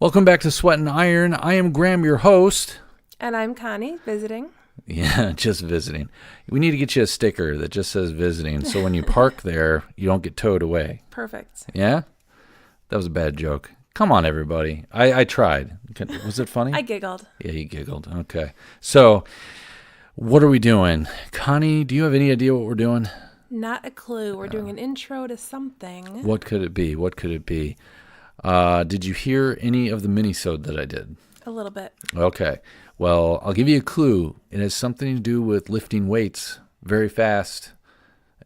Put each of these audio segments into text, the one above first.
Welcome back to Sweat and Iron. I am Graham, your host. And I'm Connie, visiting. Yeah, just visiting. We need to get you a sticker that just says visiting, so when you park there, you don't get towed away. Perfect. Yeah? That was a bad joke. Come on, everybody. I tried. Was it funny? I giggled. Yeah, you giggled. Okay. So, what are we doing? Connie, do you have any idea what we're doing? Not a clue. We're doing an intro to something. What could it be? What could it be? Did you hear any of the mini-sode that I did? A little bit. Okay. Well, I'll give you a clue. It has something to do with lifting weights very fast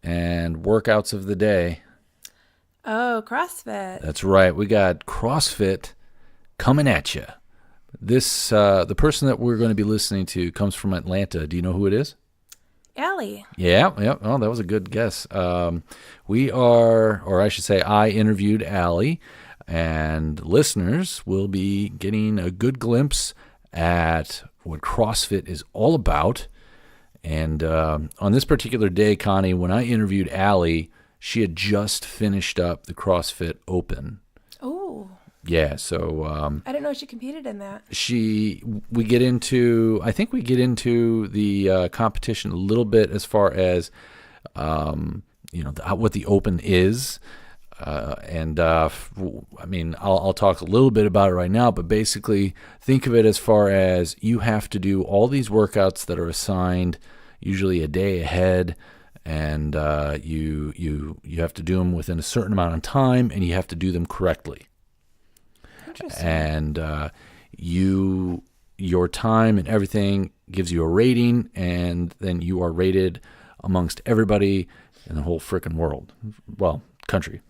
and workouts of the day. Oh, CrossFit. That's right. We got CrossFit coming at you. This the person that we're going to be listening to comes from Atlanta. Do you know who it is? Allie. Yeah. Oh, that was a good guess. I interviewed Allie, and listeners will be getting a good glimpse at what CrossFit is all about. And on this particular day, Connie, when I interviewed Allie, she had just finished up the CrossFit Open. Oh. Yeah, so I didn't know she competed in that. I think we get into the competition a little bit as far as what the Open is. I'll talk a little bit about it right now, but basically think of it as far as you have to do all these workouts that are assigned usually a day ahead, and you have to do them within a certain amount of time, and you have to do them correctly. Interesting. And your time and everything gives you a rating, and then you are rated amongst everybody in the whole frickin' world. Well, country.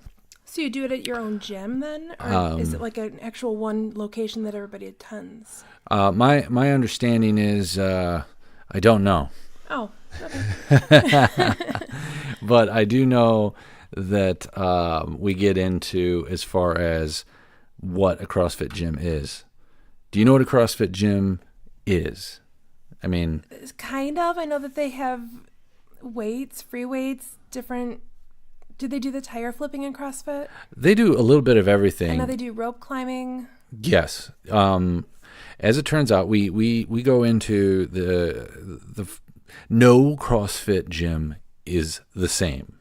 So you do it at your own gym then? Or is it like an actual one location that everybody attends? My understanding is I don't know. Oh, okay. But I do know that we get into as far as what a CrossFit gym is. Do you know what a CrossFit gym is? I mean... It's kind of. I know that they have weights, free weights, different... Do they do the tire flipping in CrossFit? They do a little bit of everything. I know they do rope climbing. Yes. As it turns out, we go into the no CrossFit gym is the same.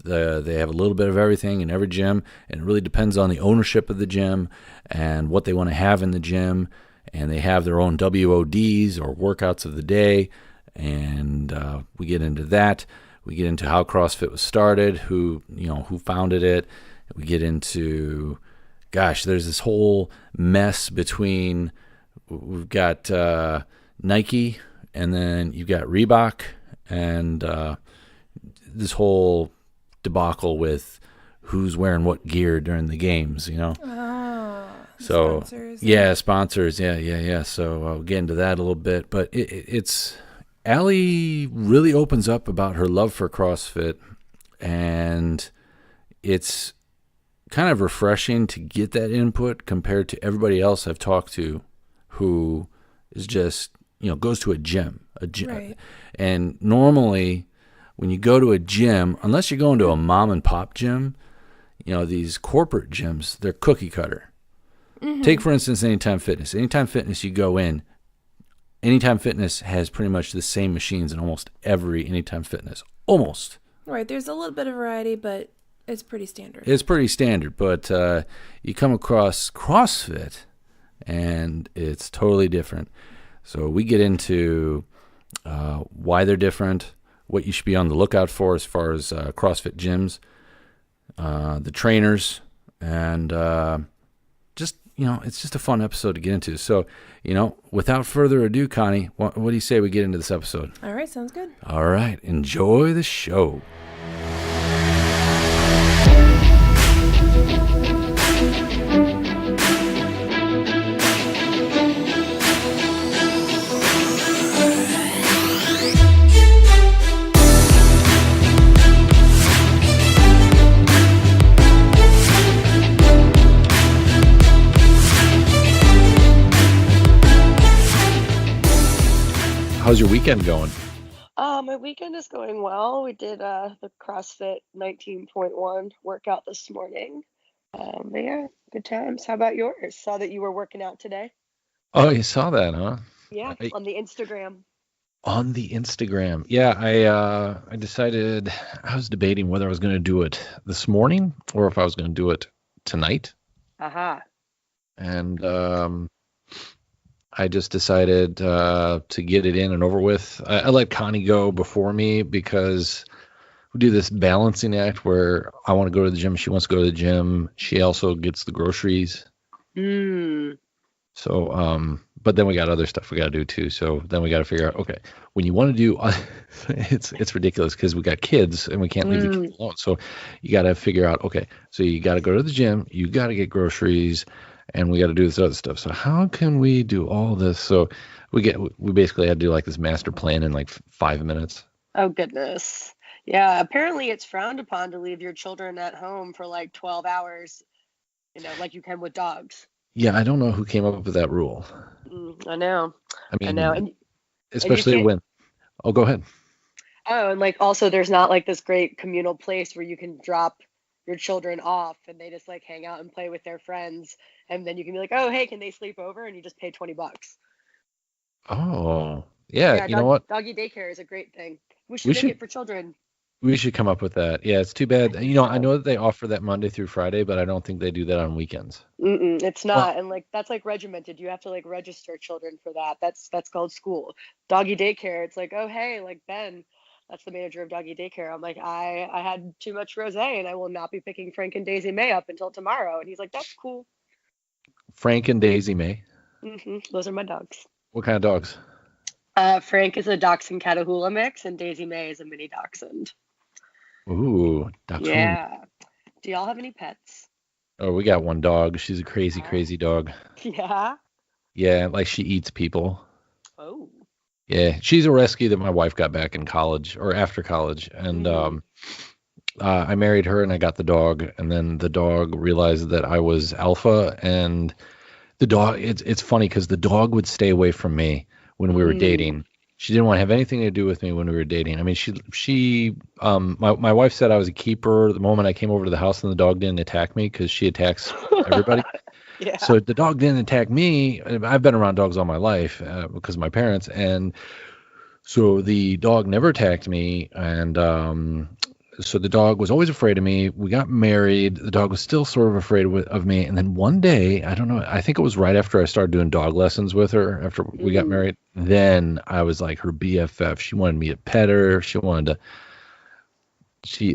They have a little bit of everything in every gym, and it really depends on the ownership of the gym and what they want to have in the gym. And they have their own WODs or workouts of the day, and we get into that. We get into how CrossFit was started, who founded it. We get into, there's this whole mess between, we've got Nike, and then you've got Reebok, and this whole debacle with who's wearing what gear during the games, Oh, so sponsors. Yeah, sponsors. Yeah. So I'll get into that a little bit, but it's Allie really opens up about her love for CrossFit, and it's kind of refreshing to get that input compared to everybody else I've talked to who is just, goes to a gym. Right. And normally when you go to a gym, unless you're going to a mom and pop gym, these corporate gyms, they're cookie cutter. Mm-hmm. Take, for instance, Anytime Fitness. Anytime Fitness, you go in. Anytime Fitness has pretty much the same machines in almost every Anytime Fitness. Almost. Right. There's a little bit of variety, but it's pretty standard. It's pretty standard, but you come across CrossFit, and it's totally different. So we get into why they're different, what you should be on the lookout for as far as CrossFit gyms, the trainers, and it's just a fun episode to get into. So, without further ado, Connie, what do you say we get into this episode? All right, sounds good. All right, enjoy the show. How's your weekend going? My weekend is going well. We did the CrossFit 19.1 workout this morning. But yeah, Good times. How about yours? Saw that you were working out today. Oh, you saw that, huh? Yeah, I, on the Instagram. on the Instagram. Yeah, I decided I was debating whether I was going to do it this morning or if I was going to do it tonight. Aha. And I just decided to get it in and over with. I let Connie go before me because we do this balancing act where I want to go to the gym. She wants to go to the gym. She also gets the groceries. Mm. So, but then we got other stuff we got to do too. So then we got to figure out, okay, when you want to do, it's ridiculous because we got kids and we can't leave the Mm. kids alone. So you got to figure out, okay, so you got to go to the gym, you got to get groceries, and we got to do this other stuff. So how can we do all this? So we basically had to do like this master plan in like 5 minutes. Oh, goodness. Yeah, apparently it's frowned upon to leave your children at home for like 12 hours, like you can with dogs. Yeah, I don't know who came up with that rule. I know. I I know. mean, And you especially can't. when, oh, go ahead. Oh, and like also there's not like this great communal place where you can drop your children off and they just like hang out and play with their friends, and then you can be like, "Oh, hey, can they sleep over?" and you just pay $20. Oh, yeah, Yeah, you know what? doggy daycare is a great thing. We should We make should it for children. We should come up with that. Yeah, it's too I bad. think I so. know that they offer that Monday through Friday, but I don't think they do that on weekends. It's Well, not, and like that's like regimented. You have to like register children for that. That's called school. Doggy daycare. It's like, oh hey, like Ben, that's the manager of doggy daycare. I'm like, I had too much rosé, and I will not be picking Frank and Daisy May up until tomorrow. And he's like, that's cool. Frank and Daisy May. Those are my dogs. What kind of dogs? Frank is a Dachshund Catahoula mix, and Daisy May is a mini Dachshund. Ooh, dachshund. Yeah. Do y'all have any pets? Oh, we got one dog. She's a crazy, Oh. crazy dog. Yeah. Yeah, like she eats people. Oh. Yeah, she's a rescue that my wife got back in college or after college, and I married her and I got the dog, and then the dog realized that I was alpha, and the dog. It's funny because the dog would stay away from me when we were dating. She didn't want to have anything to do with me when we were dating. I mean, my wife said I was a keeper the moment I came over to the house, and the dog didn't attack me because she attacks everybody. Yeah. So the dog didn't attack me. I've been around dogs all my life because of my parents, and so the dog never attacked me, and so the dog was always afraid of me. We got married. The dog was still sort of afraid of me. And then one day, I don't know, I think it was right after I started doing dog lessons with her after we got married. Then I was like her BFF. She wanted me to pet her. She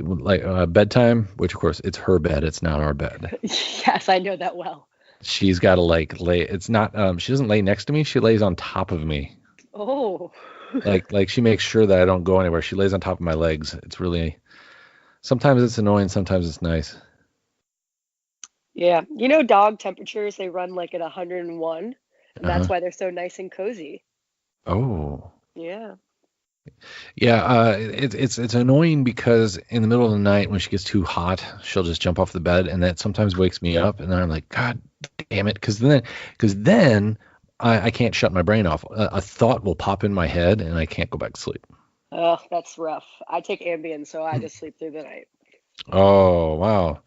like bedtime, which of course it's her bed. It's not our bed. Yes, I know that well. She's got to like lay. It's not. She doesn't lay next to me. She lays on top of me. Oh. Like she makes sure that I don't go anywhere. She lays on top of my legs. It's really. Sometimes it's annoying, sometimes it's nice. Yeah. Dog temperatures, they run like at 101, and that's why they're so nice and cozy. Oh. Yeah. Yeah, it's annoying because in the middle of the night when she gets too hot, she'll just jump off the bed, and that sometimes wakes me up, and then I'm like, God damn it, because then I can't shut my brain off. A thought will pop in my head, and I can't go back to sleep. Oh, that's rough. I take Ambien, so I just sleep through the night. Oh, wow.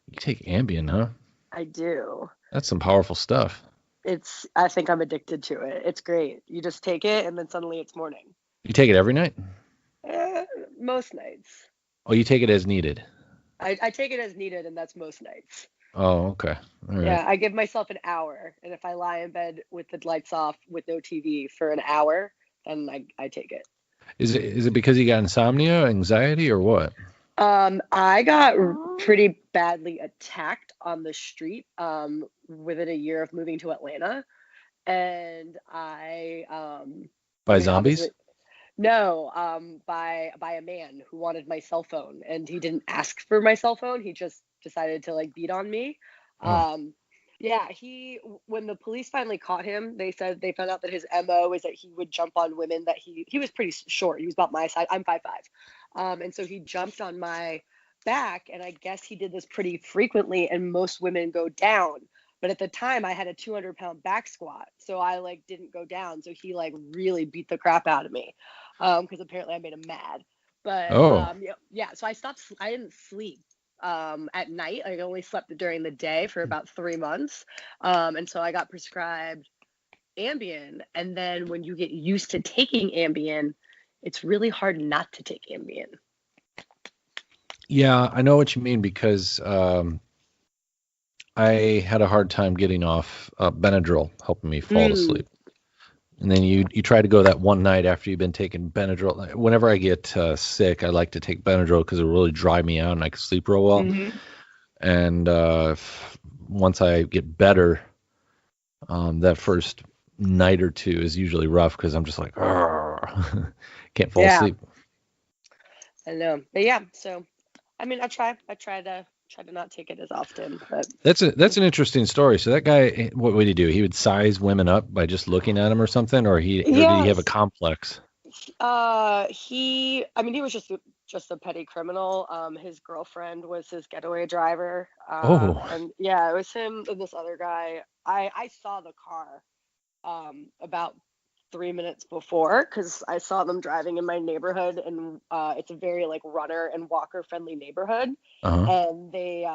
You take Ambien, huh? I do. That's some powerful stuff. I think I'm addicted to it. It's great. You just take it and then suddenly it's morning. You take it every night? Most nights. Oh, you take it as needed. I take it as needed, and that's most nights. Oh, okay. All right. Yeah, I give myself an hour, and if I lie in bed with the lights off with no TV for an hour, then I take it. Is it because you got insomnia, anxiety, or what? I got pretty badly attacked on the street within a year of moving to Atlanta, and By zombies? No, by a man who wanted my cell phone, and he didn't ask for my cell phone. He just decided to like beat on me. Oh. Yeah, when the police finally caught him, they said they found out that his MO is that he would jump on women that he was pretty short. He was about my size. I'm 5'5". And so he jumped on my back, and I guess he did this pretty frequently, and most women go down. But at the time I had a 200-pound back squat, so I like didn't go down. So he like really beat the crap out of me because apparently I made him mad. But Oh. yeah, so I didn't sleep at night. I only slept during the day for about 3 months. And so I got prescribed Ambien. And then when you get used to taking Ambien, it's really hard not to take Ambien. Yeah, I know what you mean because I had a hard time getting off Benadryl, helping me fall asleep. And then you try to go that one night after you've been taking Benadryl. Whenever I get sick, I like to take Benadryl because it really dry me out and I can sleep real well. Mm-hmm. And once I get better, that first night or two is usually rough because I'm just like, can't fall asleep. I know, but yeah. So, I mean, I try to not take it as often. But That's an interesting story. So that guy, what would he do? He would size women up by just looking at them or something, or did he have a complex? He was just a petty criminal. His girlfriend was his getaway driver. And yeah, it was him and this other guy. I saw the car about 3 minutes before because I saw them driving in my neighborhood, and it's a very like runner and walker friendly neighborhood. And they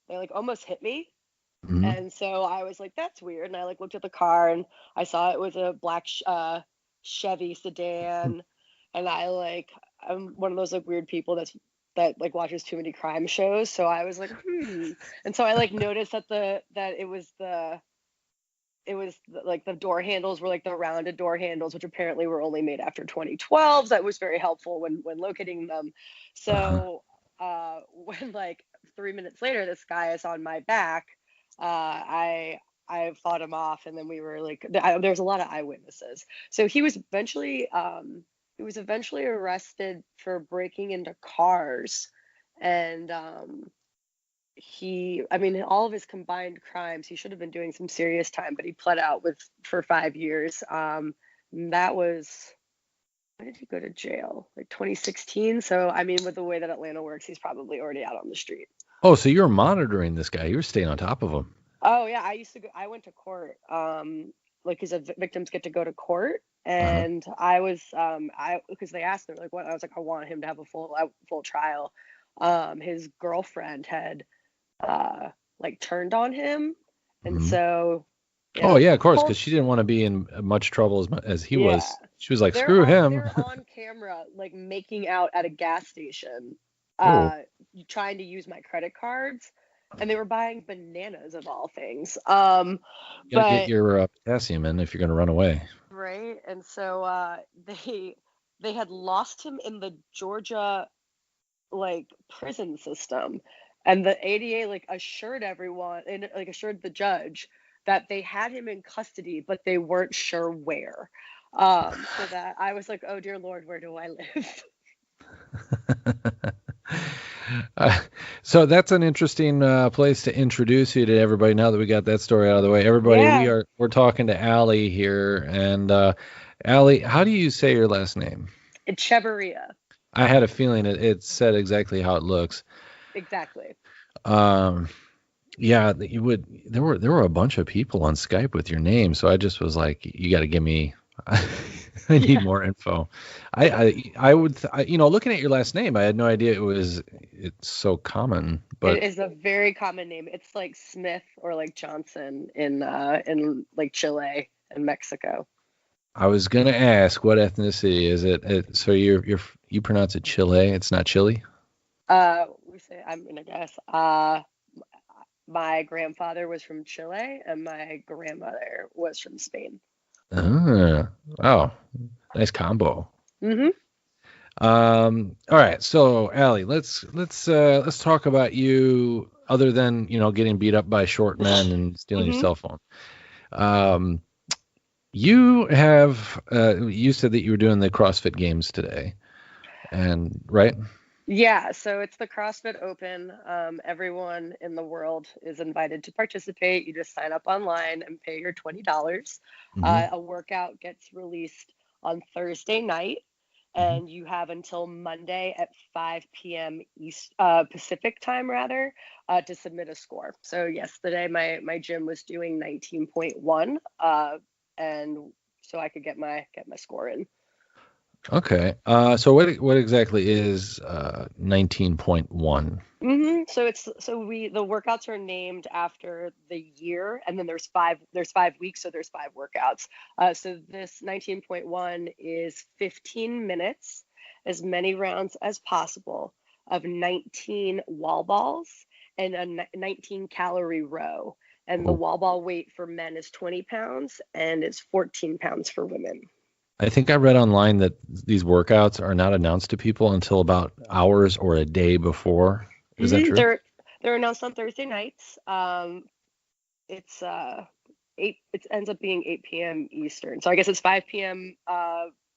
like almost hit me. And so I was like, that's weird. And I like looked at the car and I saw it was a black Chevy sedan. And I'm one of those like weird people that like watches too many crime shows. So I was like, And so I like noticed that like the door handles were like the rounded door handles, which apparently were only made after 2012. That was very helpful when locating them. So when like 3 minutes later, this guy is on my back, I fought him off, and then we were like, there's a lot of eyewitnesses. So he was eventually arrested for breaking into cars, and all of his combined crimes, he should have been doing some serious time, but he pled out for 5 years. That was, when did he go to jail? Like 2016. So, I mean, with the way that Atlanta works, he's probably already out on the street. Oh, so you were monitoring this guy. You were staying on top of him. Oh yeah, I went to court. Like, because victims get to go to court, and I was, because they asked me like what, I was like, I want him to have a full trial. His girlfriend had like turned on him, and so. Yeah, oh yeah, of course, because she didn't want to be in much trouble as he was. She was like, screw him. They're on camera, like making out at a gas station, trying to use my credit cards, and they were buying bananas of all things. You gotta get your potassium in if you're gonna run away. Right, and so they had lost him in the Georgia like prison system, and the ADA like assured everyone and like assured the judge that they had him in custody, but they weren't sure where. So that I was like, oh dear Lord, where do I live? So that's an interesting place to introduce you to everybody. Now that we got that story out of the way, everybody, we're talking to Allie here, and Allie, how do you say your last name? Echeverria. I had a feeling it said exactly how it looks. Exactly. Yeah, you would. There were a bunch of people on Skype with your name, so I just was like, you got to give me. I need more info. I would, looking at your last name, I had no idea it's so common. But it is a very common name. It's like Smith or like Johnson in like Chile and Mexico. I was gonna ask, what ethnicity is it? So you pronounce it Chile? It's not Chile? We say, I'm gonna guess. My grandfather was from Chile and my grandmother was from Spain. Wow, nice combo. Mm-hmm. All right, so Allie, let's talk about you. Other than getting beat up by short men and stealing your cell phone, you have you said that you were doing the CrossFit Games today, and right? Yeah, so it's the CrossFit Open. Everyone in the world is invited to participate. You just sign up online and pay your $20. A workout gets released on Thursday night, and you have until Monday at 5 p.m. Pacific time, rather, to submit a score. So yesterday, my gym was doing 19.1, and so I could get my score in. Okay. So what exactly is 19.1? So the workouts are named after the year, and then there's 5 weeks, so there's 5 workouts. So this 19.1 is 15 minutes, as many rounds as possible of 19 wall balls and a 19 calorie row. And the Oh, wall ball weight for men is 20 pounds and it's 14 pounds for women. I think I read online that these workouts are not announced to people until about hours or a day before. Is that true? They're announced on Thursday nights. It's 8. It ends up being 8 p.m. Eastern. So I guess it's 5 p.m.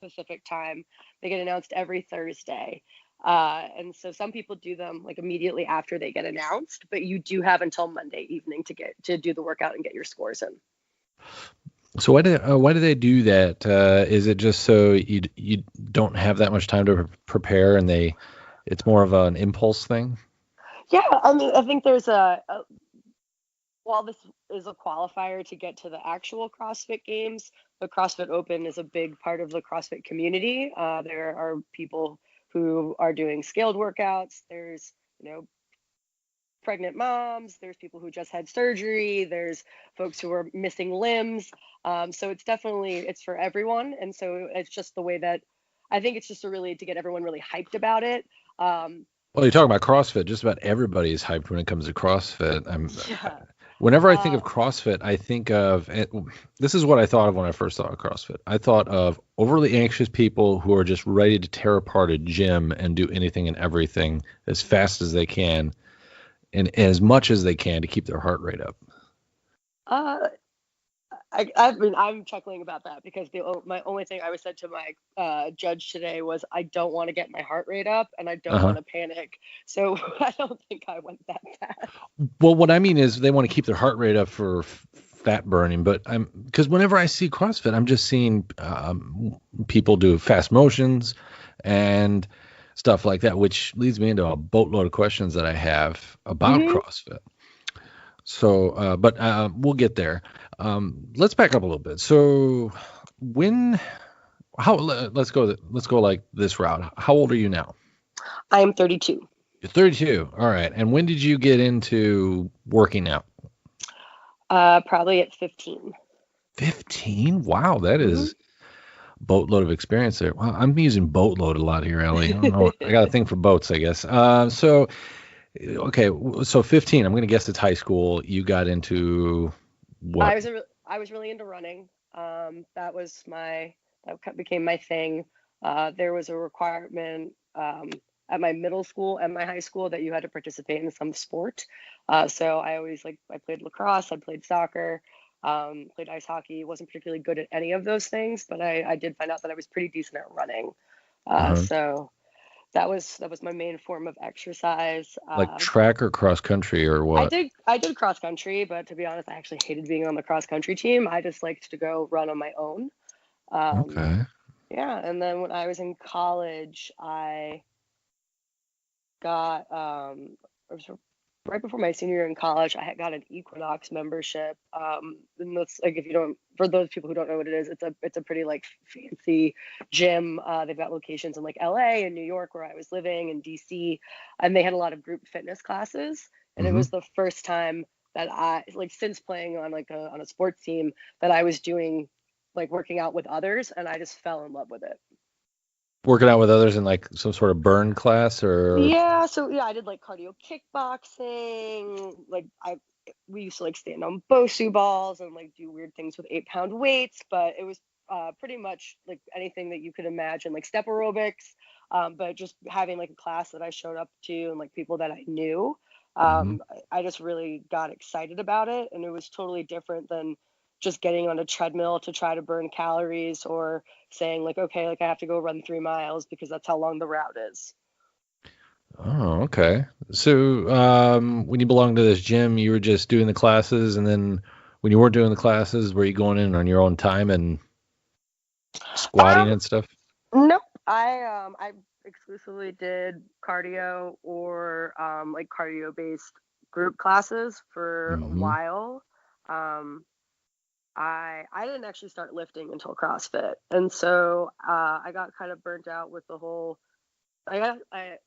Pacific time. They get announced every Thursday. And so some people do them like immediately after they get announced, but you do have until Monday evening to do the workout and get your scores in. So why do they do that? Is it just so you don't have that much time to prepare, and it's more of an impulse thing? Yeah, I mean, I think there's while this is a qualifier to get to the actual CrossFit games, the CrossFit Open is a big part of the CrossFit community. There are people who are doing scaled workouts. There's, pregnant moms. There's people who just had surgery. There's folks who are missing limbs. So it's for everyone. And so it's just the way that I think it's just to get everyone really hyped about it. Well, you're talking about CrossFit. Just about everybody is hyped when it comes to CrossFit. Yeah. Whenever I think Uh, of CrossFit, I think of this is what I thought of when I first thought of CrossFit. I thought of overly anxious people who are just ready to tear apart a gym and do anything and everything as fast as they can and as much as they can to keep their heart rate up. uh, I'm chuckling about that because my only thing I was said to my judge today was I don't want to get my heart rate up and I don't Uh-huh. want to panic. So I don't think I went that fast. Well, what I mean is they want to keep their heart rate up for fat burning, but because whenever I see CrossFit, I'm just seeing people do fast motions and stuff like that, which leads me into a boatload of questions that I have about Hmm. CrossFit. So, but we'll get there. Let's back up a little bit. So, when, let's go like this route. How old are you now? I am 32. You're 32. All right. And when did you get into working out? Probably at 15. 15? Wow, that Hmm. is boatload of experience there. Well, I'm using boatload a lot here, Ellie. I don't know. I got a thing for boats, I guess. Okay, so 15. I'm going to guess it's high school. You got into what? I was really into running. Became my thing. There was a requirement at my middle school and my high school that you had to participate in some sport. So I played lacrosse, I played soccer, played ice hockey. Wasn't particularly good at any of those things, but I did find out that I was pretty decent at running. Uh-huh. So that was my main form of exercise. Like track or cross country or what? I did cross country, but to be honest, I actually hated being on the cross country team. I just liked to go run on my own. Um, Okay. yeah, and then when I was in college, I got it was right before my senior year in college. I had got an Equinox membership. And that's like if you don't, for those people who don't know what it is, it's a pretty like fancy gym. They've got locations in like LA and New York where I was living and DC, and they had a lot of group fitness classes. And it Hmm. was the first time that I like since playing on on a sports team that I was doing like working out with others, and I just fell in love with it. Working out with others in like some sort of burn class or Yeah, so yeah, I did like cardio kickboxing. We used to like stand on Bosu balls and like do weird things with 8 pound weights, but it was pretty much like anything that you could imagine, like step aerobics. But just having like a class that I showed up to and like people that I knew, Mhm. I just really got excited about it, and it was totally different than just getting on a treadmill to try to burn calories or saying like, okay, like I have to go run 3 miles because that's how long the route is. Oh, okay. So, when you belonged to this gym, you were just doing the classes, and then when you weren't doing the classes, were you going in on your own time and squatting Um, and stuff? Nope. I exclusively did cardio or like cardio based group classes for a Hmm. while. Um, I didn't actually start lifting until CrossFit, and so I got kind of burnt out with the whole. I got a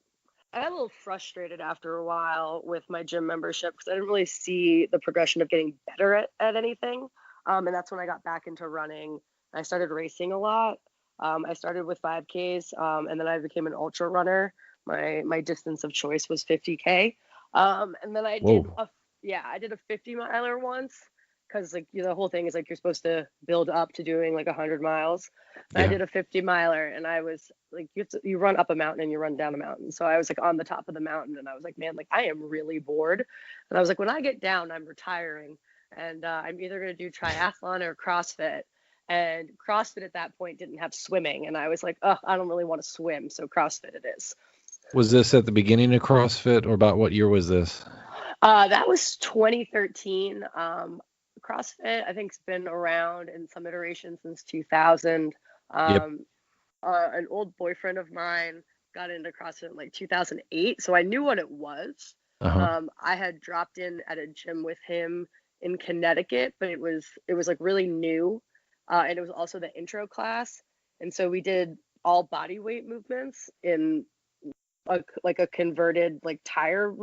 little frustrated after a while with my gym membership because I didn't really see the progression of getting better at anything. And that's when I got back into running. I started racing a lot. I started with 5Ks, and then I became an ultra runner. My distance of choice was 50K. And then Whoa. I did a 50 miler once because like the whole thing is like you're supposed to build up to doing like 100 miles. And I Yeah. did a 50 miler, and I was like, you run up a mountain and you run down a mountain. So I was like on the top of the mountain, and I was like, man, like I am really bored. And I was like, when I get down, I'm retiring, and I'm either gonna do triathlon or CrossFit. And CrossFit at that point didn't have swimming, and I was like, oh, I don't really want to swim, so CrossFit it is. Was this at the beginning of CrossFit, or about what year was this? That was 2013. CrossFit, I think, has been around in some iteration since 2000. Yep. An old boyfriend of mine got into CrossFit in like 2008, so I knew what it was. Uh-huh. I had dropped in at a gym with him in Connecticut, but it was like really new, and it was also the intro class, and so we did all body weight movements in a converted like tire.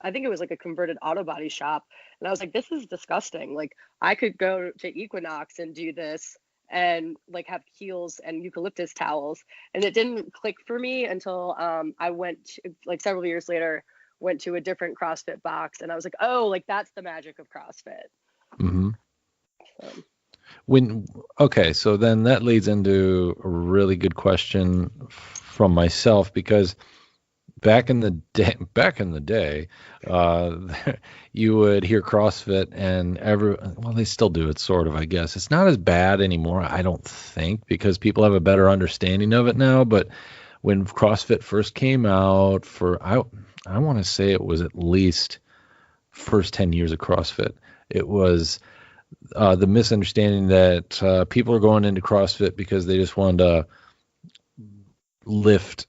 I think it was like a converted auto body shop. And I was like, this is disgusting. Like I could go to Equinox and do this and like have heels and eucalyptus towels. And it didn't click for me until I went like several years later, went to a different CrossFit box. And I was like, oh, like that's the magic of CrossFit. Mm-hmm. So. Okay, so then that leads into a really good question from myself, because back in the day, you would hear CrossFit and well, they still do it sort of, I guess. It's not as bad anymore, I don't think, because people have a better understanding of it now. But when CrossFit first came out, I want to say it was at least first 10 years of CrossFit, it was the misunderstanding that people are going into CrossFit because they just wanted to lift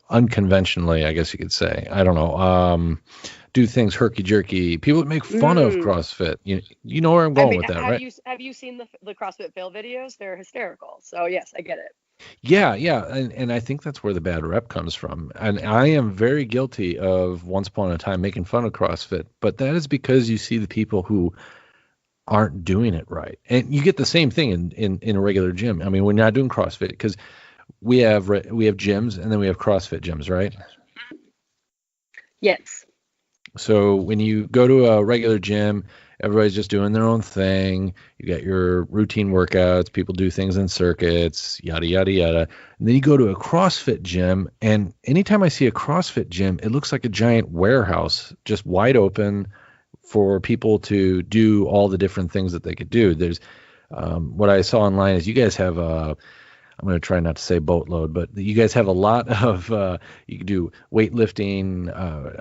unconventionally, I guess you could say. I don't know. Do things herky jerky. People that make fun of CrossFit. You know where I'm going with that, right? Have you seen the CrossFit fail videos? They're hysterical. So yes, I get it. Yeah, and I think that's where the bad rep comes from. And I am very guilty of once upon a time making fun of CrossFit, but that is because you see the people who aren't doing it right. And you get the same thing in a regular gym. I mean, we're not doing CrossFit because we have gyms and then we have CrossFit gyms, right? Yes. So when you go to a regular gym, everybody's just doing their own thing. You got your routine workouts. People do things in circuits, yada, yada, yada. And then you go to a CrossFit gym, and anytime I see a CrossFit gym, it looks like a giant warehouse, just wide open for people to do all the different things that they could do. There's what I saw online is you guys have I'm going to try not to say boatload, but you guys have a lot of, you can do weightlifting.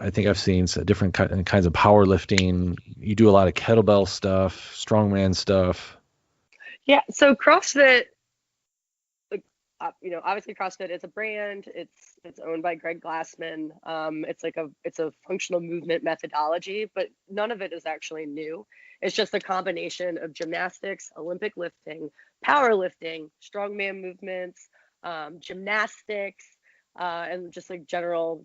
I think I've seen some different kinds of powerlifting. You do a lot of kettlebell stuff, strongman stuff. Yeah. So CrossFit, like, obviously CrossFit is a brand. It's owned by Greg Glassman. It's a functional movement methodology, but none of it is actually new. It's just a combination of gymnastics, Olympic lifting, powerlifting, strongman movements, gymnastics, and just like general,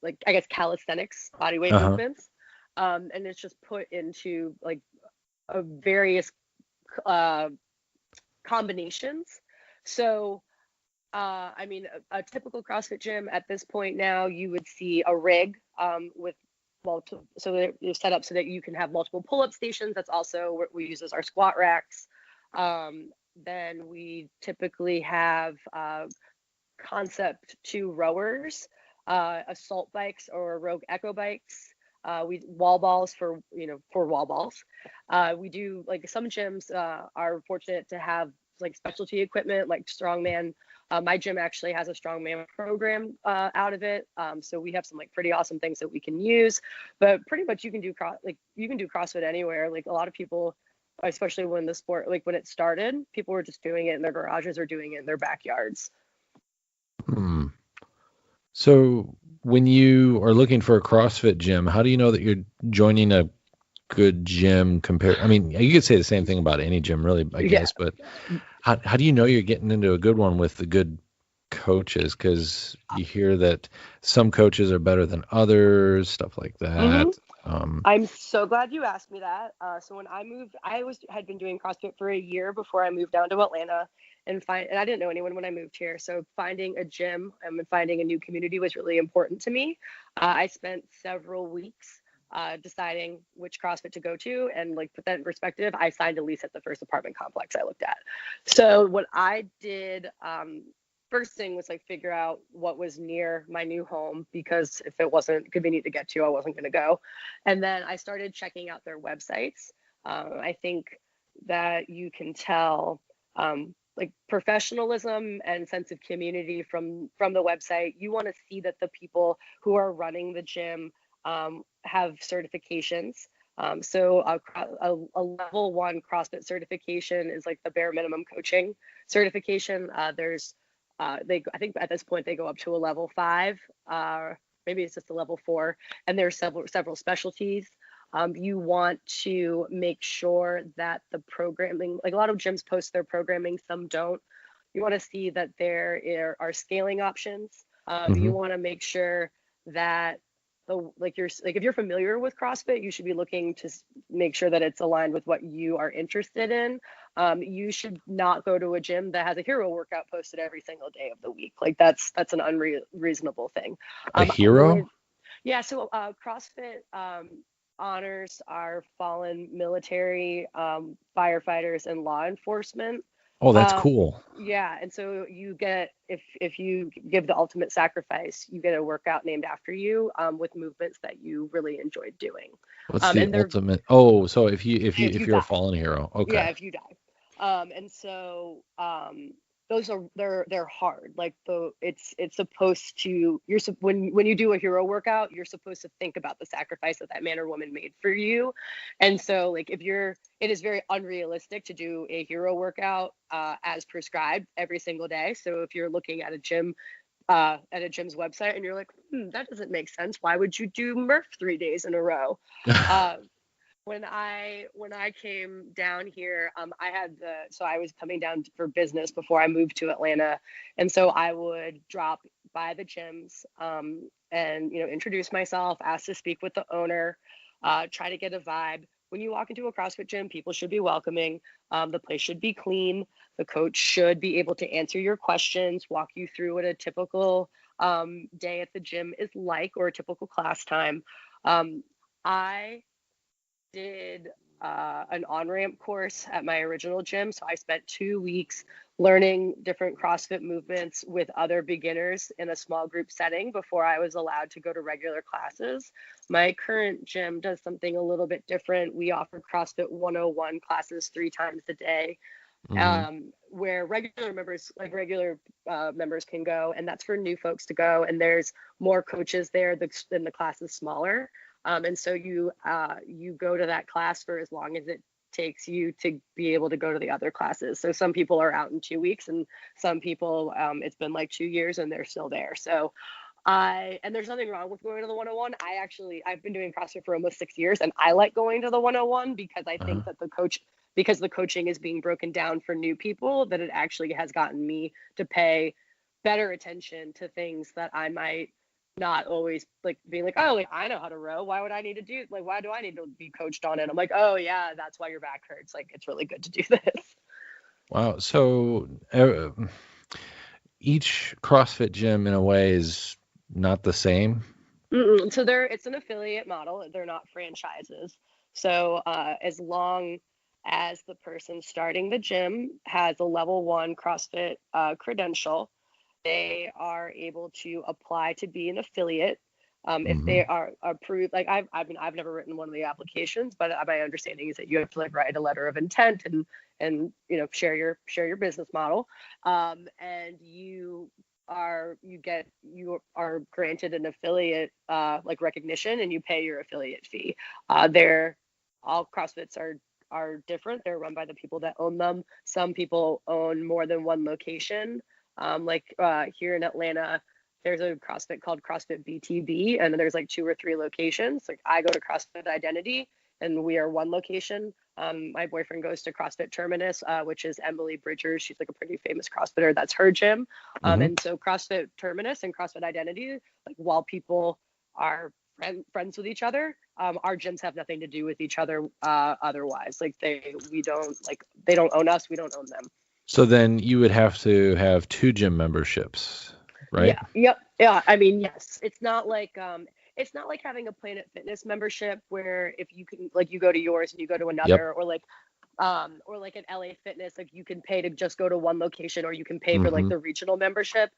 like I guess calisthenics, bodyweight movements. And it's just put into like various combinations. So, I mean, a typical CrossFit gym at this point now, you would see a rig with so they're set up so that you can have multiple pull-up stations. That's also what we use as our squat racks. Then we typically have Concept 2 rowers, assault bikes or Rogue Echo bikes. We wall balls for wall balls. We do like some gyms are fortunate to have like specialty equipment like strongman. My gym actually has a strongman program out of it, so we have some like pretty awesome things that we can use. But pretty much you can do CrossFit anywhere. Like a lot of people, especially when the sport, like when it started, people were just doing it in their garages or doing it in their backyards. So when you are looking for a CrossFit gym, how do you know that you're joining a good gym compared? I mean, you could say the same thing about any gym, really, I Yeah. guess. But how do you know you're getting into a good one with the good coaches? Because you hear that some coaches are better than others, stuff like hmm that. I'm so glad you asked me that. So when I moved, had been doing CrossFit for a year before I moved down to Atlanta, and I didn't know anyone when I moved here. So finding a gym and finding a new community was really important to me. I spent several weeks deciding which CrossFit to go to, and like put that in perspective, I signed a lease at the first apartment complex I looked at. So what I did. First thing was like figure out what was near my new home, because if it wasn't convenient to get to, I wasn't going to go. And then I started checking out their websites. I think that you can tell like professionalism and sense of community from the website. You want to see that the people who are running the gym have certifications. So a level 1 CrossFit certification is like the bare minimum coaching certification. There's I think at this point they go up to a level 5, maybe it's just a level 4, and there's several specialties. You want to make sure that the programming, like a lot of gyms post their programming, some don't. You want to see that there are scaling options. You Mhm. want to make sure that if you're familiar with CrossFit, you should be looking to make sure that it's aligned with what you are interested in. You should not go to a gym that has a hero workout posted every single day of the week. Like that's an unreasonable thing. A hero? Yeah, so CrossFit honors our fallen military, firefighters, and law enforcement. Oh, that's Um, cool. yeah, and so you get, if you give the ultimate sacrifice, you get a workout named after you, with movements that you really enjoyed doing. What's the And they're ultimate? Oh, so if if you you're a die. fallen hero, okay. Yeah, if you die. And so those are they're hard. Like it's supposed to when you do a hero workout, you're supposed to think about the sacrifice that man or woman made for you. And so like it is very unrealistic to do a hero workout as prescribed every single day. So if you're looking at a gym's website and you're like, that doesn't make sense. Why would you do Murph 3 days in a row? Uh, when I came down here, I was coming down for business before I moved to Atlanta, and so I would drop by the gyms, and introduce myself, ask to speak with the owner, try to get a vibe. When you walk into a CrossFit gym, people should be welcoming. The place should be clean. The coach should be able to answer your questions, walk you through what a typical day at the gym is like, or a typical class time. I did an on-ramp course at my original gym. So I spent 2 weeks learning different CrossFit movements with other beginners in a small group setting before I was allowed to go to regular classes. My current gym does something a little bit different. We offer CrossFit 101 classes 3 times a day, Hmm. where regular members can go, and that's for new folks to go. And there's more coaches there. The class is smaller, and so you go to that class for as long as it takes you to be able to go to the other classes. So some people are out in 2 weeks, and some people it's been like 2 years and they're still there. So and there's nothing wrong with going to the 101. I've been doing CrossFit for almost 6 years, and I like going to the 101 because I Uh-huh. think that because the coaching is being broken down for new people, that it actually has gotten me to pay better attention to things that I might not always like being like, oh, like, I know how to row. Why would I need to why do I need to be coached on it? I'm like, oh yeah, that's why your back hurts. Like, it's really good to do this. Wow. So each CrossFit gym in a way is not the same. So it's an affiliate model. They're not franchises. So as long as the person starting the gym has a level 1 CrossFit credential, they are able to apply to be an affiliate. If Hmm. they are approved, like I've never written one of the applications, but my understanding is that you have to like write a letter of intent and share your business model, and you are granted an affiliate like recognition, and you pay your affiliate fee. They're all CrossFits are different. They're run by the people that own them. Some people own more than one location. Here in Atlanta, there's a CrossFit called CrossFit BTB, and there's like 2 or 3 locations. Like I go to CrossFit Identity, and we are one location. My boyfriend goes to CrossFit Terminus, which is Emily Bridgers. She's like a pretty famous CrossFitter. That's her gym. And so CrossFit Terminus and CrossFit Identity, like while people are friends with each other, our gyms have nothing to do with each other otherwise. Like they don't own us, we don't own them. So then you would have to have 2 gym memberships, right? Yeah. Yep. Yeah. I mean, yes. It's not like having a Planet Fitness membership where if you can, like, you go to yours and you go to another, or like an LA Fitness, like you can pay to just go to one location, or you can pay for like the regional membership.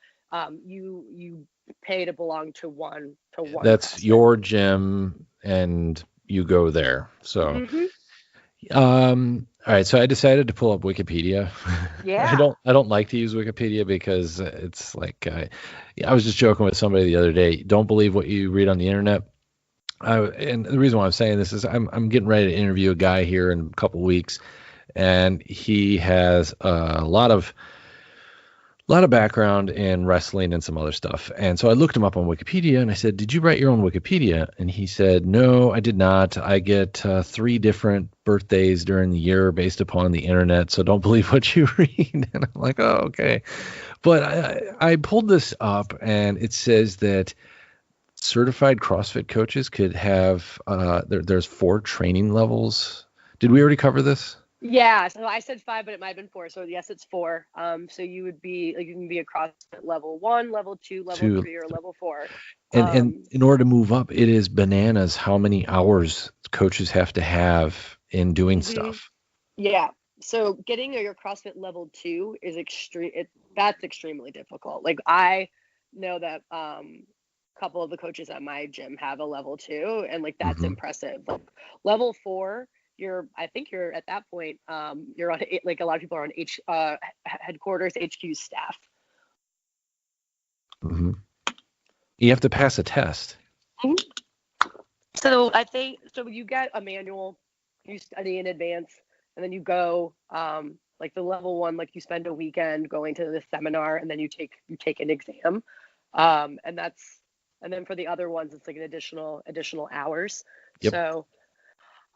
You pay to belong to one. That's CrossFit. your gym and you go there. So all right, so I decided to pull up Wikipedia. Yeah. I don't like to use Wikipedia because it's like I was just joking with somebody the other day. Don't believe what you read on the internet. And the reason why I'm saying this is I'm getting ready to interview a guy here in a couple weeks, and he has a lot of background in wrestling and some other stuff. And so I looked him up on Wikipedia and I said, "Did you write your own Wikipedia?" And he said, "No, I did not. I get 3 different birthdays during the year based upon the internet. So don't believe what you read." And I'm like, "Oh, okay." But I pulled this up and it says that certified CrossFit coaches could have, there's 4 training levels. Did we already cover this? Yeah, so I said 5, but it might have been 4. So yes, it's 4. So you would be like, you can be a CrossFit level 1, level 2, level 3, or level 4. And in order to move up, it is bananas how many hours coaches have to have in doing stuff. Yeah. So getting your CrossFit level 2 is that's extremely difficult. Like I know that a couple of the coaches at my gym have a level 2, and like that's impressive. Like level 4, I think you're at that point, you're on, like a lot of people are on headquarters, HQ staff. You have to pass a test. So I think, so you get a manual, you study in advance, and then you go, like the level 1, like you spend a weekend going to the seminar, and then you take an exam. And then for the other ones, it's like an additional hours. Yep. So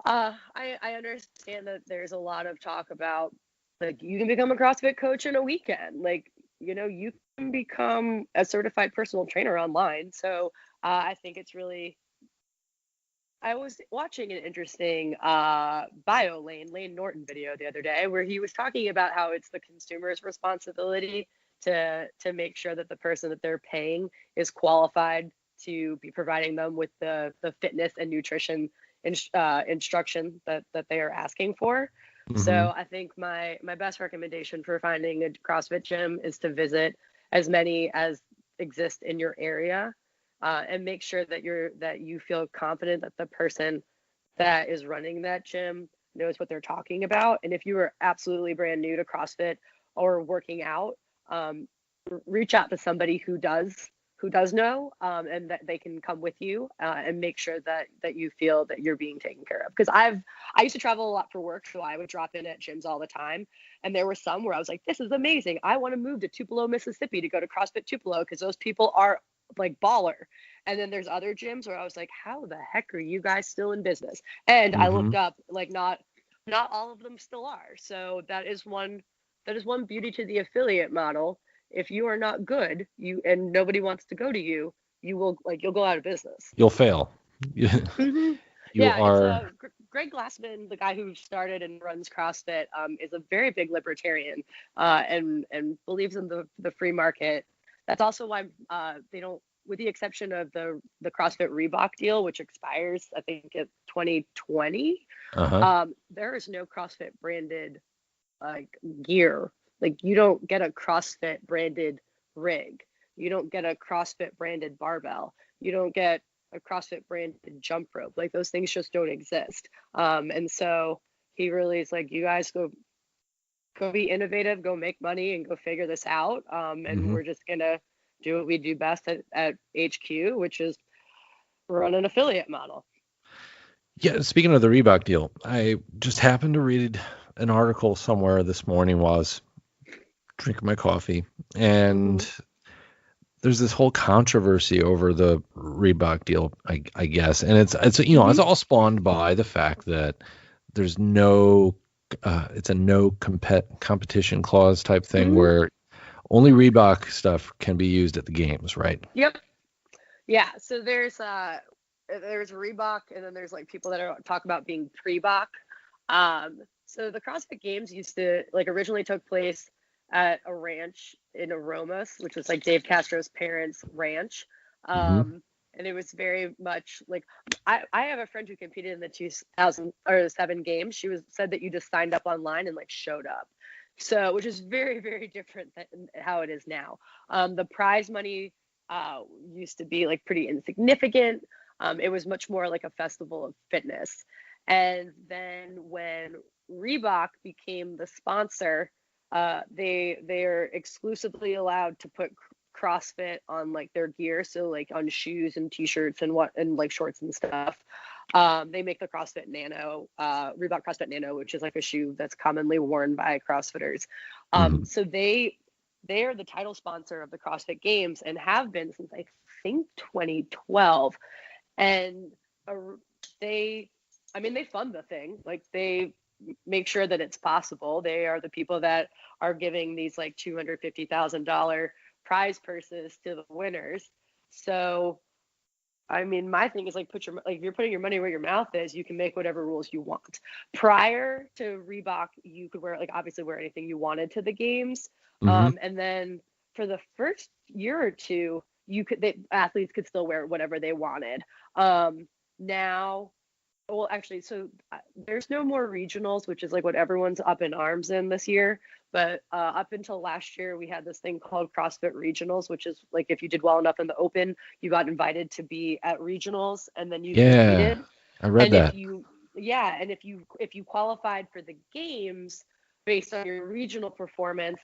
I understand that there's a lot of talk about, like, you can become a CrossFit coach in a weekend. Like, you can become a certified personal trainer online. So I think it's really, I was watching an interesting Lane Norton video the other day where he was talking about how it's the consumer's responsibility to make sure that the person that they're paying is qualified to be providing them with the fitness and nutrition instruction that they are asking for. So I think my best recommendation for finding a CrossFit gym is to visit as many as exist in your area, and make sure that you feel confident that the person that is running that gym knows what they're talking about. And if you are absolutely brand new to CrossFit or working out, reach out to somebody who does know, and that they can come with you, and make sure that you feel that you're being taken care of. Because I used to travel a lot for work, so I would drop in at gyms all the time. And there were some where I was like, this is amazing. I want to move to Tupelo, Mississippi to go to CrossFit Tupelo because those people are like baller. And then there's other gyms where I was like, how the heck are you guys still in business? And I looked up, like, not all of them still are. So that is one beauty to the affiliate model. If you are not good, and nobody wants to go to you, you'll go out of business. You'll fail. Greg Glassman, the guy who started and runs CrossFit, is a very big libertarian, and believes in the free market. That's also why they don't, with the exception of the CrossFit Reebok deal, which expires, I think, in 2020. There is no CrossFit branded gear. Like, you don't get a CrossFit branded rig. You don't get a CrossFit branded barbell. You don't get a CrossFit branded jump rope. Like, those things just don't exist. And so he really is like, you guys go be innovative, go make money, and go figure this out. And we're just gonna do what we do best at HQ, which is run an affiliate model. Yeah, speaking of the Reebok deal, I just happened to read an article somewhere this morning while I was drinking my coffee, and there's this whole controversy over the Reebok deal, I guess, and it's it's Hmm. all spawned by the fact that there's no it's a no competition clause type thing Hmm. where only Reebok stuff can be used at the games, right? Yep. Yeah. So there's Reebok, and then there's like people that are talk about being pre-Bach. So the CrossFit Games used to like originally took place at a ranch in Aromas, which was like Dave Castro's parents' ranch. Hmm. And it was very much like I have a friend who competed in the 2007 games. She was said that you just signed up online and like showed up. So, which is very, very different than how it is now. The prize money used to be like pretty insignificant. It was much more like a festival of fitness. And then when Reebok became the sponsor, they're exclusively allowed to put CrossFit on like their gear, so like on shoes and t-shirts and like shorts and stuff. They make the CrossFit Nano, Reebok CrossFit Nano, which is like a shoe that's commonly worn by CrossFitters. Hmm. So they are the title sponsor of the CrossFit Games and have been since I think 2012. And uh, they, I mean, they fund the thing. Like they make sure that it's possible. They are the people that are giving these like $250,000 prize purses to the winners. So, I mean, my thing is like if you're putting your money where your mouth is, you can make whatever rules you want. Prior to Reebok, you could wear like obviously wear anything you wanted to the games. Hmm. And then for the first year or two, athletes could still wear whatever they wanted. Now, well, actually, so there's no more regionals, which is like what everyone's up in arms in this year. But up until last year, we had this thing called CrossFit Regionals, which is like if you did well enough in the Open, you got invited to be at regionals, and then you Yeah, competed. I read And that. if you qualified for the games based on your regional performance,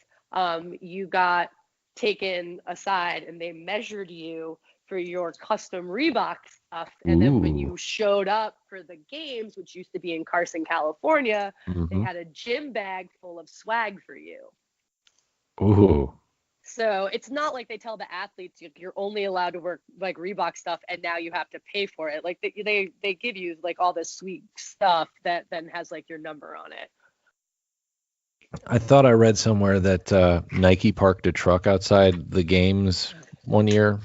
you got taken aside and they measured you for your custom Reebok stuff. And then when Ooh. you showed up for the games, which used to be in Carson, California, they Hmm. had a gym bag full of swag for you. Ooh. So it's not like they tell the athletes you're only allowed to work like Reebok stuff and now you have to pay for it. Like they give you like all this sweet stuff that then has like your number on it. I thought I read somewhere that Nike parked a truck outside the games one year.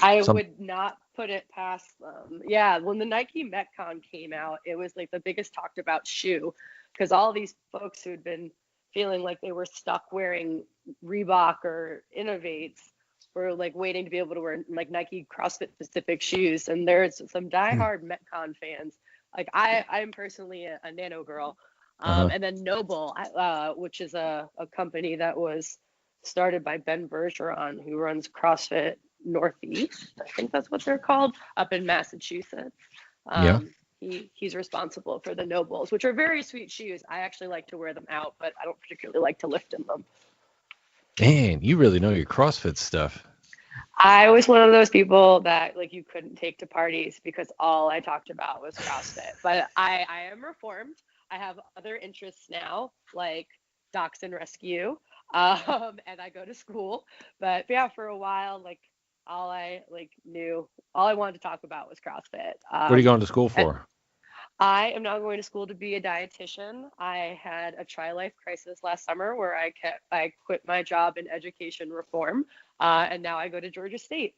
I Some. would not put it past them. Yeah, when the Nike Metcon came out, it was like the biggest talked about shoe because all these folks who had been feeling like they were stuck wearing Reebok or Innovates were like waiting to be able to wear like Nike CrossFit specific shoes. And there's some diehard Metcon fans. Like I'm personally a Nano girl. Uh-huh. And then Noble, which is a company that was started by Ben Bergeron, who runs CrossFit Northeast. I think that's what they're called, up in Massachusetts. Yeah. He's responsible for the Nobles, which are very sweet shoes. I actually like to wear them out, but I don't particularly like to lift in them. Man, you really know your CrossFit stuff. I was one of those people that like you couldn't take to parties because all I talked about was CrossFit. But I am reformed. I have other interests now, like dachshund rescue, and I go to school. But yeah, for a while, like all I wanted to talk about was CrossFit. What are you going to school And for? I am now going to school to be a dietitian. I had a tri-life crisis last summer where I quit my job in education reform, and now I go to Georgia State.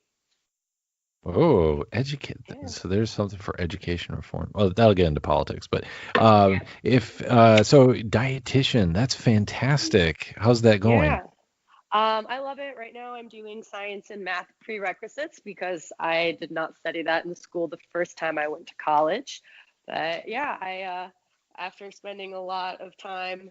Oh, educate. Yeah. So there's something for education reform. Well, that'll get into politics, but Yeah. if so, dietitian, that's fantastic. How's that going? Yeah. I love it. Right now, I'm doing science and math prerequisites because I did not study that in school the first time I went to college. But yeah, after spending a lot of time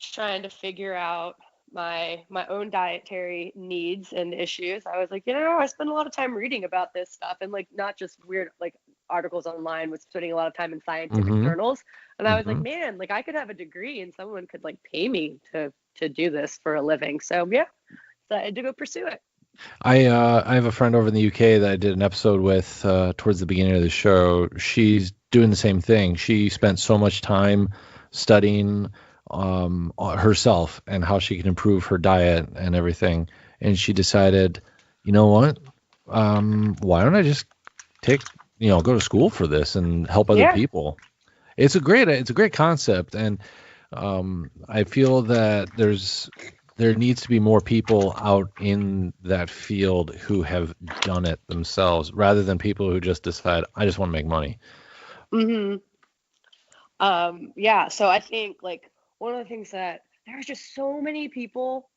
trying to figure out my own dietary needs and issues, I was like, I spend a lot of time reading about this stuff and like not just weird like articles online, but spending a lot of time in scientific Mm-hmm. journals. And I was like, Mm-hmm. man, like I could have a degree and someone could like pay me to do this for a living. So yeah, so I had to go pursue it. I have a friend over in the UK that I did an episode with towards the beginning of the show. She's doing the same thing. She spent so much time studying herself and how she can improve her diet and everything. And she decided you know what? Why don't I just go to school for this and help other Yeah. people? It's a great concept, and I feel that there needs to be more people out in that field who have done it themselves, rather than people who just decide, I just want to make money. hmm Yeah. So I think like one of the things that there's just so many people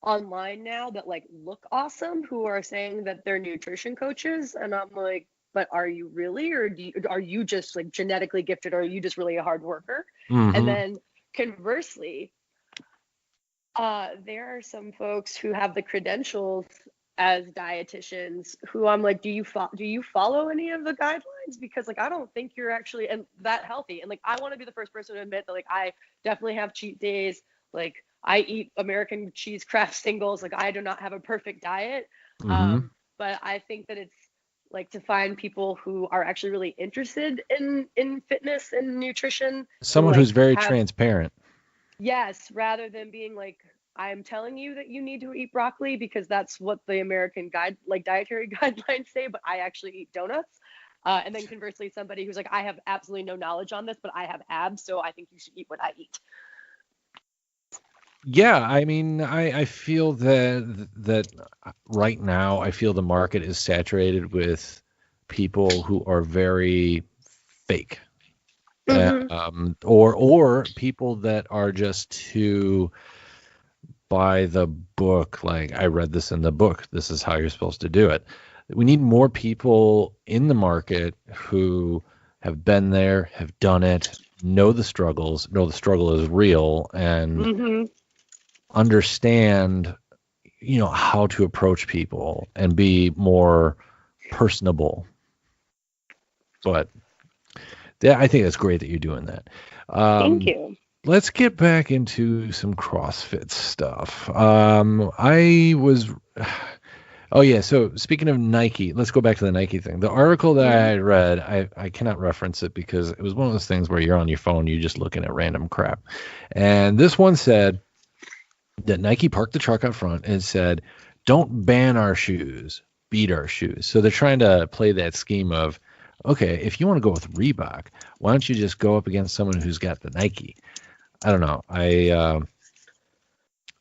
online now that like look awesome who are saying that they're nutrition coaches, and I'm like, but are you really, or are you just like genetically gifted, or are you just really a hard worker? And Hmm. then conversely, there are some folks who have the credentials as dietitians who I'm like, do you follow any of the guidelines? Because like I don't think you're actually and that healthy. And like I want to be the first person to admit that like I definitely have cheat days. Like I eat American cheese craft singles. Like I do not have a perfect diet. Hmm. But I think that it's like to find people who are actually really interested in fitness and nutrition to Someone who's like very have. transparent. Yes, rather than being like, I'm telling you that you need to eat broccoli because that's what the American dietary guidelines say, but I actually eat donuts. And then conversely, somebody who's like, I have absolutely no knowledge on this, but I have abs, so I think you should eat what I eat. Yeah, I mean, I feel that right now, I feel the market is saturated with people who are very fake, Mm-hmm. or people that are just too by the book. Like, I read this in the book. This is how you're supposed to do it. We need more people in the market who have been there, have done it, know the struggles, know the struggle is real, and Mm-hmm. understand, how to approach people and be more personable. But yeah, I think that's great that you're doing that. Thank Um, you. let's get back into some CrossFit stuff. I was, oh yeah. So speaking of Nike, let's go back to the Nike thing. The article that Mm-hmm. I read, I cannot reference it because it was one of those things where you're on your phone, you're just looking at random crap. And this one said that Nike parked the truck out front and said, "Don't ban our shoes, beat our shoes." So they're trying to play that scheme of, okay, if you want to go with Reebok, why don't you just go up against someone who's got the Nike? I don't know.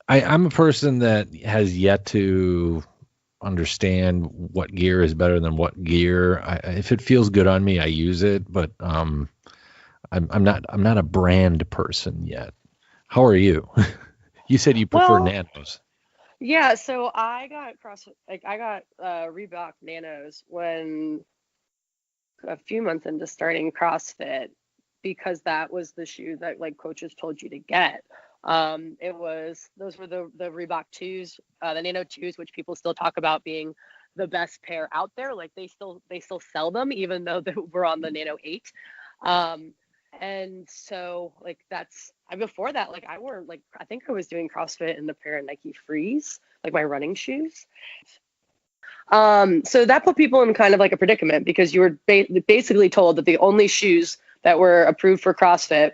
I'm a person that has yet to understand what gear is better than what gear. If it feels good on me, I use it, but I'm not a brand person yet. How are you? You said you prefer Well, nanos. yeah, so I got Reebok Nanos when a few months into starting CrossFit because that was the shoe that like coaches told you to get. It was those were the Reebok twos, the Nano twos, which people still talk about being the best pair out there. Like they still sell them even though we're on the Nano 8. Um, and so like that's before that like I wore like I think I was doing CrossFit in a pair of Nike Frees, like my running shoes. So that put people in kind of like a predicament because you were basically told that the only shoes that were approved for CrossFit,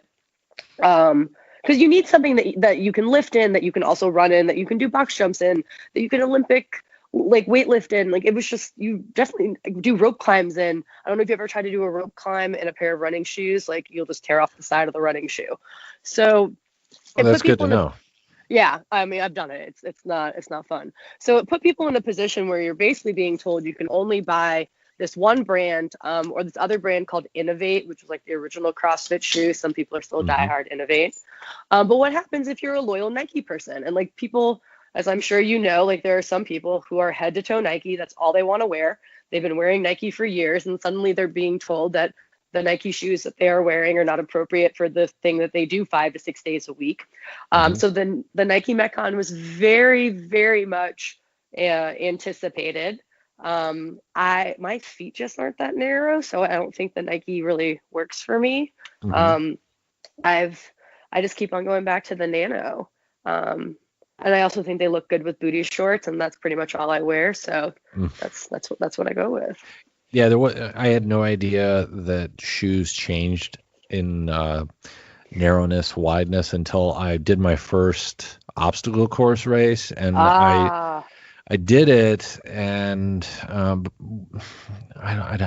because you need something that you can lift in, that you can also run in, that you can do box jumps in, that you can Olympic like weightlift in. Like it was just you definitely do rope climbs in. I don't know if you ever tried to do a rope climb in a pair of running shoes. Like you'll just tear off the side of the running shoe. So Oh, it that's put good people to in a know. yeah, I mean, I've done it. It's not fun. So it put people in a position where you're basically being told you can only buy this one brand, or this other brand called Innovate, which was like the original CrossFit shoe. Some people are still Hmm. diehard Innovate. But what happens if you're a loyal Nike person? And like people, as I'm sure you know, like there are some people who are head to toe Nike. That's all they want to wear. They've been wearing Nike for years, and suddenly they're being told that the Nike shoes that they are wearing are not appropriate for the thing that they do 5 to 6 days a week. Hmm. So then the Nike Metcon was very, very much anticipated. My feet just aren't that narrow, so I don't think the Nike really works for me. Hmm. Um, I've I just keep on going back to the Nano. And I also think they look good with booty shorts, and that's pretty much all I wear. So that's what I go with. Yeah, I had no idea that shoes changed in narrowness, wideness until I did my first obstacle course race, and I Ah, I did it, and I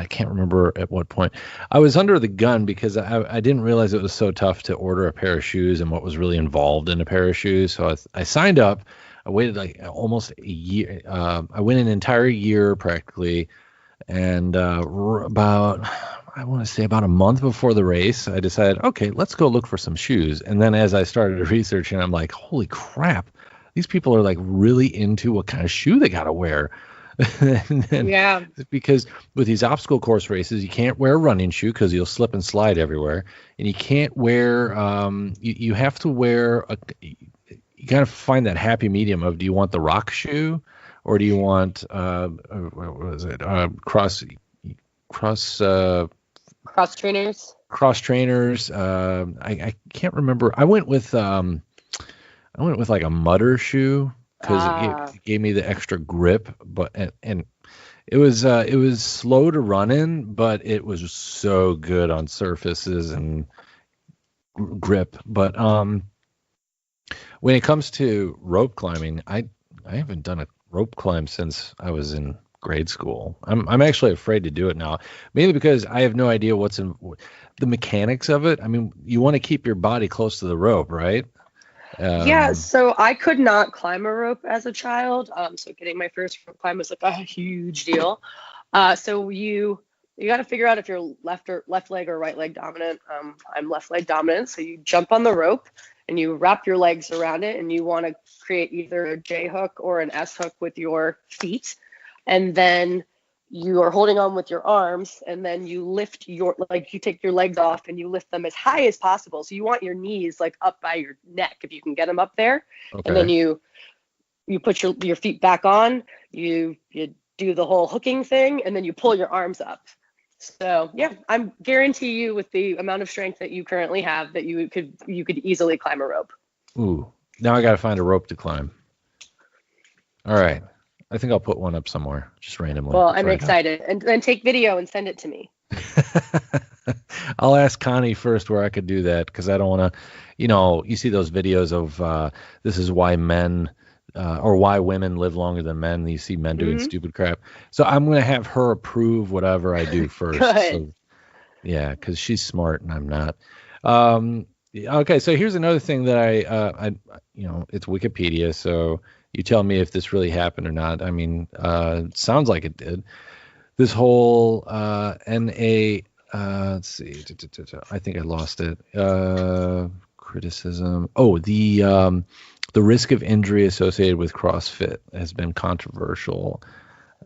can't remember at what point. I was under the gun because I didn't realize it was so tough to order a pair of shoes and what was really involved in a pair of shoes. So I signed up. I waited like almost a year. I went an entire year practically, and about, I want to say about a month before the race, I decided, okay, let's go look for some shoes. And then as I started researching, I'm like, holy crap, these people are like really into what kind of shoe they got to wear. And then, Yeah. because with these obstacle course races, you can't wear a running shoe because you'll slip and slide everywhere. And you can't wear, you have to wear, you got to find that happy medium of, do you want the rock shoe or do you want, what was it? Cross trainers. Cross trainers. I can't remember. I went with like a Mutter shoe because it gave me the extra grip, but and it was slow to run in, but it was so good on surfaces and grip. But when it comes to rope climbing, I haven't done a rope climb since I was in grade school. I'm actually afraid to do it now, mainly because I have no idea what's in the mechanics of it. I mean, you want to keep your body close to the rope, right? Yeah, so I could not climb a rope as a child. So getting my first rope climb was like a huge deal. So you got to figure out if you're left leg or right leg dominant. I'm left leg dominant, so you jump on the rope and you wrap your legs around it, and you want to create either a J hook or an S hook with your feet, and then you are holding on with your arms, and then you lift you take your legs off and you lift them as high as possible. So you want your knees like up by your neck if you can get them up there. Okay. And then you put your feet back on, you do the whole hooking thing, and then you pull your arms up. So yeah, I'm guarantee you with the amount of strength that you currently have that you could easily climb a rope. Ooh, now I got to find a rope to climb. All right. I think I'll put one up somewhere, just randomly. Well, I'm excited. And then take video and send it to me. I'll ask Connie first where I could do that, because I don't want to, you see those videos of this is why men or why women live longer than men. You see men doing stupid crap. So I'm going to have her approve whatever I do first. Good. So, yeah, because she's smart and I'm not. Okay, so here's another thing that I it's Wikipedia, so you tell me if this really happened or not. I mean, it sounds like it did. This whole let's see, I think I lost it. Criticism. Oh, the risk of injury associated with CrossFit has been controversial,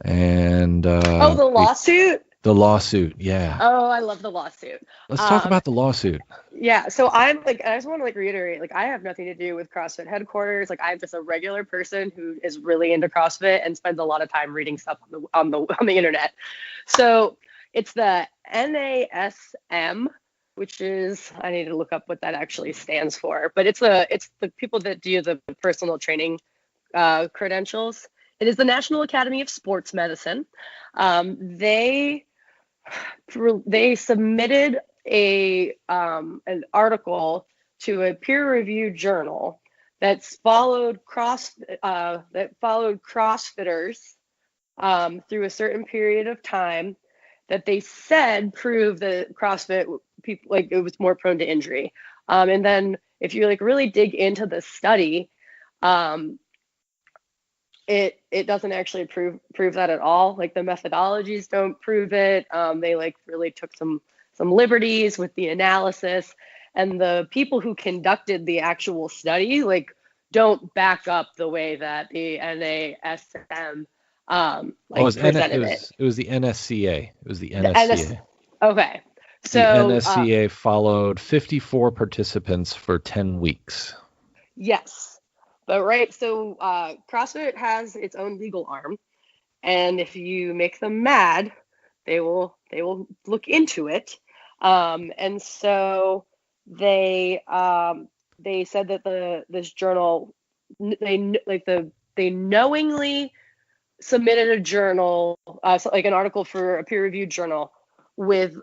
and the lawsuit. The lawsuit, yeah. Oh, I love the lawsuit. Let's talk about the lawsuit. Yeah, so I just want to reiterate, I have nothing to do with CrossFit headquarters. I'm just a regular person who is really into CrossFit and spends a lot of time reading stuff on the internet. So it's the NASM, which is, I need to look up what that actually stands for, but it's the people that do the personal training credentials. It is the National Academy of Sports Medicine. They submitted an article to a peer-reviewed journal that followed CrossFitters through a certain period of time that they said proved that CrossFit people it was more prone to injury. And then if you really dig into the study, it doesn't actually prove that at all. The methodologies don't prove it. They really took some liberties with the analysis, and the people who conducted the actual study don't back up the way that the NASM presented it. It was the NSCA. It was the NSCA. Okay. So the NSCA followed 54 participants for 10 weeks. Yes. But so CrossFit has its own legal arm, and if you make them mad, they will look into it. And so they said that this journal they knowingly submitted a journal, an article for a peer-reviewed journal with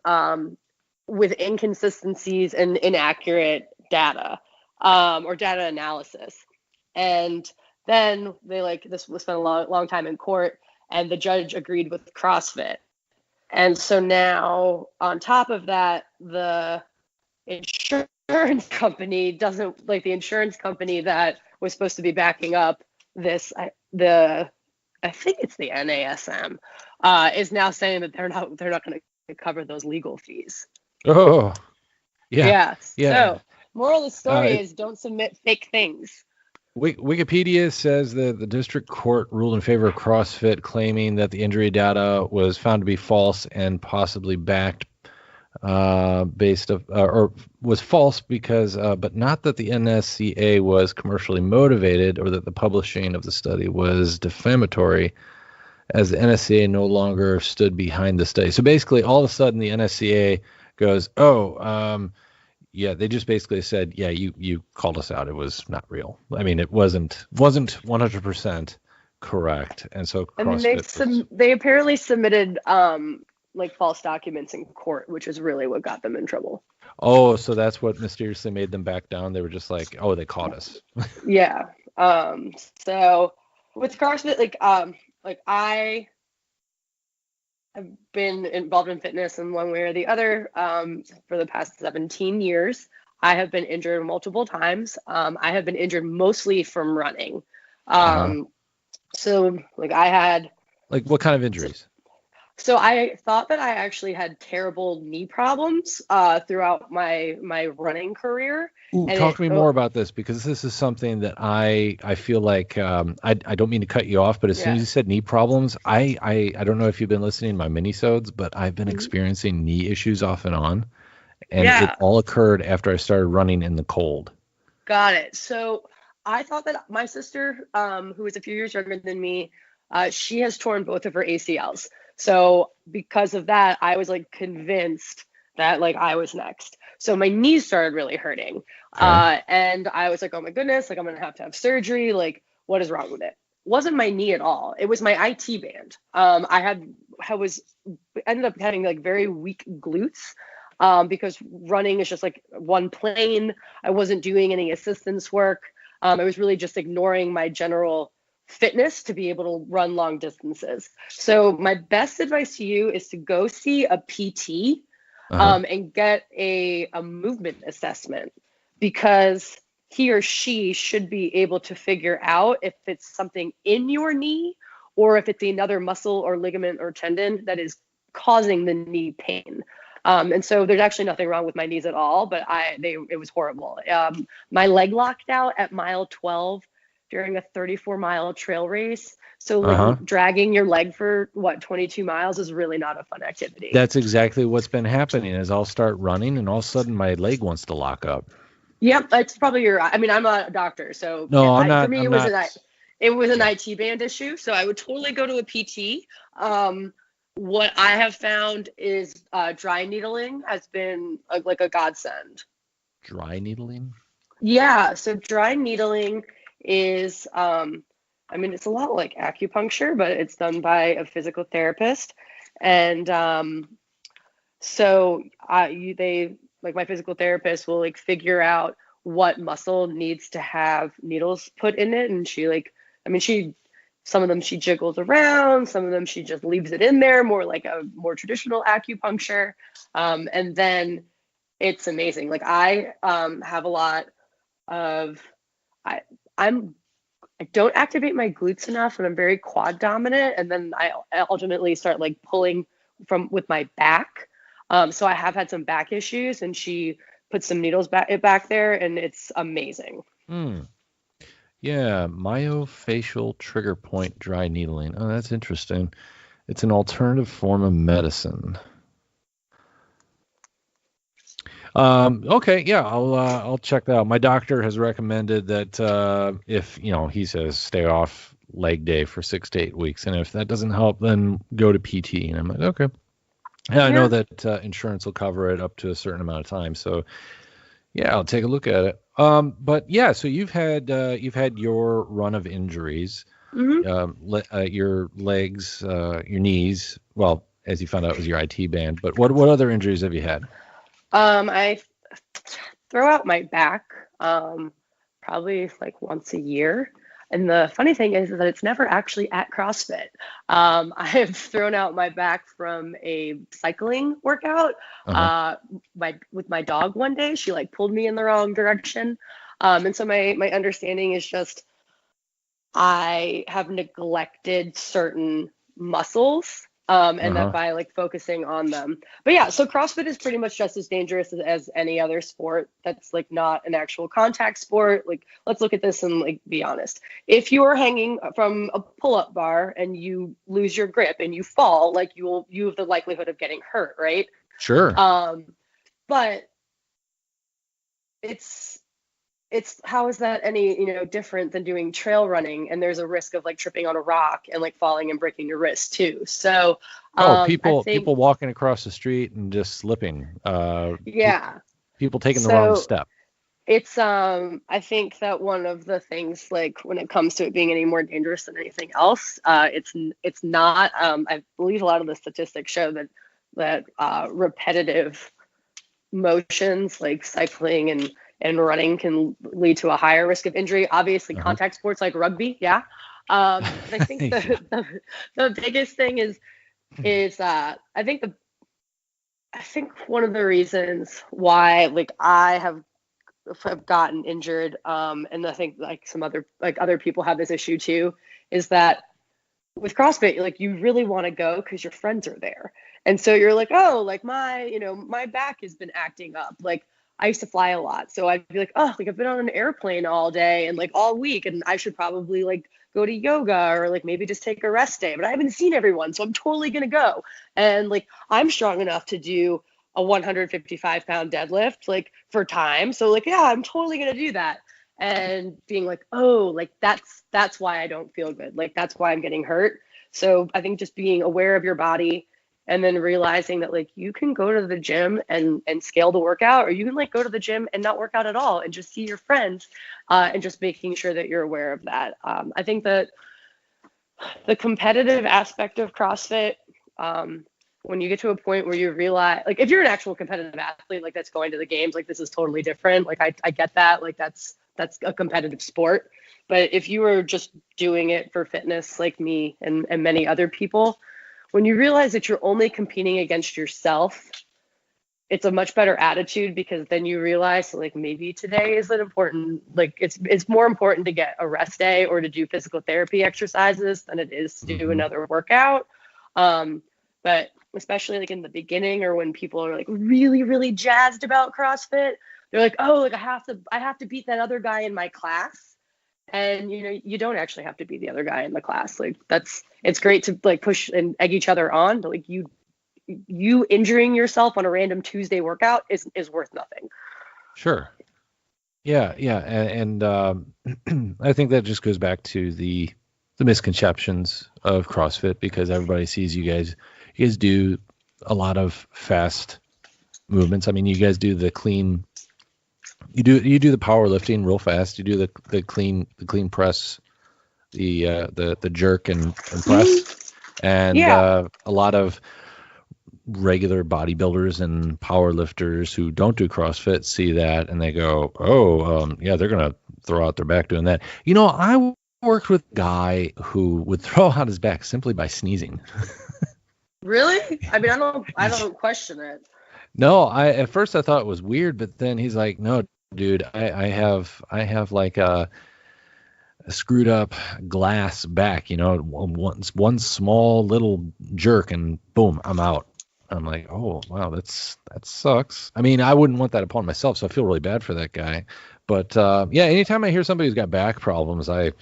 inconsistencies and inaccurate data or data analysis. And Then they this was spent a long time in court, and the judge agreed with CrossFit. And so now, on top of that, the insurance company doesn't the insurance company that was supposed to be backing up this, I think it's the NASM, is now saying that they're not going to cover those legal fees. Oh, yeah. Yeah. Yeah. So, moral of the story is don't submit fake things. Wikipedia says that the district court ruled in favor of CrossFit, claiming that the injury data was found to be false and possibly backed or was false because, but not that the NSCA was commercially motivated or that the publishing of the study was defamatory, as the NSCA no longer stood behind the study. So basically, all of a sudden, the NSCA goes, yeah, they just basically said, yeah, you called us out. It was not real. I mean, it wasn't 100% correct. And so CrossFit they apparently submitted false documents in court, which is really what got them in trouble. Oh, so that's what mysteriously made them back down. They were just like, oh, they caught us. Yeah. So with CrossFit, I have been involved in fitness in one way or the other for the past 17 years. I have been injured multiple times. I have been injured mostly from running. So I had what kind of injuries? So I thought that I actually had terrible knee problems throughout my running career. Ooh, talk to me more about this, because this is something that I feel like I don't mean to cut you off, but as soon as you said knee problems, I don't know if you've been listening to my minisodes, but I've been experiencing knee issues off and on, and it all occurred after I started running in the cold. Got it. So I thought that my sister, who is a few years younger than me, she has torn both of her ACLs. So because of that, I was convinced that I was next. So my knees started really hurting. And I was like, oh my goodness, I'm going to have surgery. What is wrong with it? Wasn't my knee at all. It was my IT band. Ended up having very weak glutes because running is just one plane. I wasn't doing any assistance work. I was really just ignoring my general fitness to be able to run long distances. So my best advice to you is to go see a PT and get a movement assessment, because he or she should be able to figure out if it's something in your knee or if it's another muscle or ligament or tendon that is causing the knee pain. And so there's actually nothing wrong with my knees at all, but it was horrible. My leg locked out at mile 12 during a 34-mile trail race. So dragging your leg for 22 miles is really not a fun activity. That's exactly what's been happening. Is I'll start running and all of a sudden my leg wants to lock up. Yep, it's probably I'm not a doctor, so no, I'm not. For me, it was an IT band issue, so I would totally go to a PT. What I have found is dry needling has been a godsend. Dry needling? Yeah, so dry needling is it's a lot like acupuncture, but it's done by a physical therapist. And my physical therapist will figure out what muscle needs to have needles put in it, and some of them she jiggles around, some of them she just leaves it in there, more like a more traditional acupuncture. And then it's amazing. I have a lot of I don't activate my glutes enough, and I'm very quad dominant. And then I ultimately start pulling with my back. So I have had some back issues, and she puts some needles back there, and it's amazing. Yeah, myofascial trigger point dry needling. Oh, that's interesting. It's an alternative form of medicine. Okay, yeah, I'll check that out. My doctor has recommended that if he says stay off leg day for 6 to 8 weeks, and if that doesn't help, then go to PT. And I'm like, okay. And I know that insurance will cover it up to a certain amount of time, so yeah, I'll take a look at it. But yeah, so you've had your run of injuries, your legs, your knees. Well, as you found out, it was your IT band. But what other injuries have you had? I throw out my back probably once a year, And the funny thing is that it's never actually at CrossFit. I have thrown out my back from a cycling workout Uh-huh. with my dog one day. She like pulled me in the wrong direction. And so my understanding is just I have neglected certain muscles, and that Uh-huh. by like focusing on them. But yeah, so CrossFit is pretty much just as dangerous as any other sport that's like not an actual contact sport. Like, let's look at this and like be honest. If you are hanging from a pull-up bar and you lose your grip and you fall, like you have the likelihood of getting hurt, right? Sure. But it's how is that any different than doing trail running, and there's a risk of like tripping on a rock and like falling and breaking your wrist too. So Oh, I people think walking across the street and just slipping. yeah. People taking the wrong So step. it's I think that one of the things, like when it comes to it being any more dangerous than anything else, it's not. I believe a lot of the statistics show that repetitive motions like cycling and running can lead to a higher risk of injury. Obviously, Uh-huh. contact sports like rugby, yeah. But I think the biggest thing is I think one of the reasons why like I have gotten injured, and I think like some other people have this issue too, is that with CrossFit, like you really want to go because your friends are there. And so you're like, oh, like my back has been acting up. Like I used to fly a lot. So I'd be like, oh, like I've been on an airplane all day and like all week, and I should probably like go to yoga or like maybe just take a rest day. But I haven't seen everyone, so I'm totally gonna go. And like I'm strong enough to do a 155-pound deadlift like for time. So like, yeah, I'm totally gonna do that. And being like, oh, like that's why I don't feel good. Like that's why I'm getting hurt. So I think just being aware of your body and then realizing that like you can go to the gym and scale the workout, or you can like go to the gym and not work out at all and just see your friends, and just making sure that you're aware of that. I think that the competitive aspect of CrossFit, when you get to a point where you realize, like if you're an actual competitive athlete, like that's going to the games, like this is totally different. Like I get that, like that's a competitive sport. But if you were just doing it for fitness like me and many other people, when you realize that you're only competing against yourself, it's a much better attitude, because then you realize like maybe today isn't important. Like it's more important to get a rest day or to do physical therapy exercises than it is to do Mm-hmm. another workout. But especially like in the beginning, or when people are like really, really jazzed about CrossFit, they're like, oh, like I have to beat that other guy in my class. And you don't actually have to be the other guy in the class. Like it's great to like push and egg each other on, but like you injuring yourself on a random Tuesday workout is worth nothing. Sure. Yeah, yeah, and I think that just goes back to the misconceptions of CrossFit, because everybody sees you guys do a lot of fast movements. I mean, you guys do the clean. You do the powerlifting real fast. You do the clean press, the jerk and press, and Yeah. a lot of regular bodybuilders and power lifters who don't do CrossFit see that and they go, oh, yeah, they're gonna throw out their back doing that. I worked with a guy who would throw out his back simply by sneezing. Really? I mean, I don't question it. No, at first I thought it was weird, but then he's like, no, dude, I have like a screwed up glass back, one small little jerk and boom, I'm out. I'm like, oh wow, that sucks. I mean, I wouldn't want that upon myself, so I feel really bad for that guy. But yeah, anytime I hear somebody who's got back problems, I'm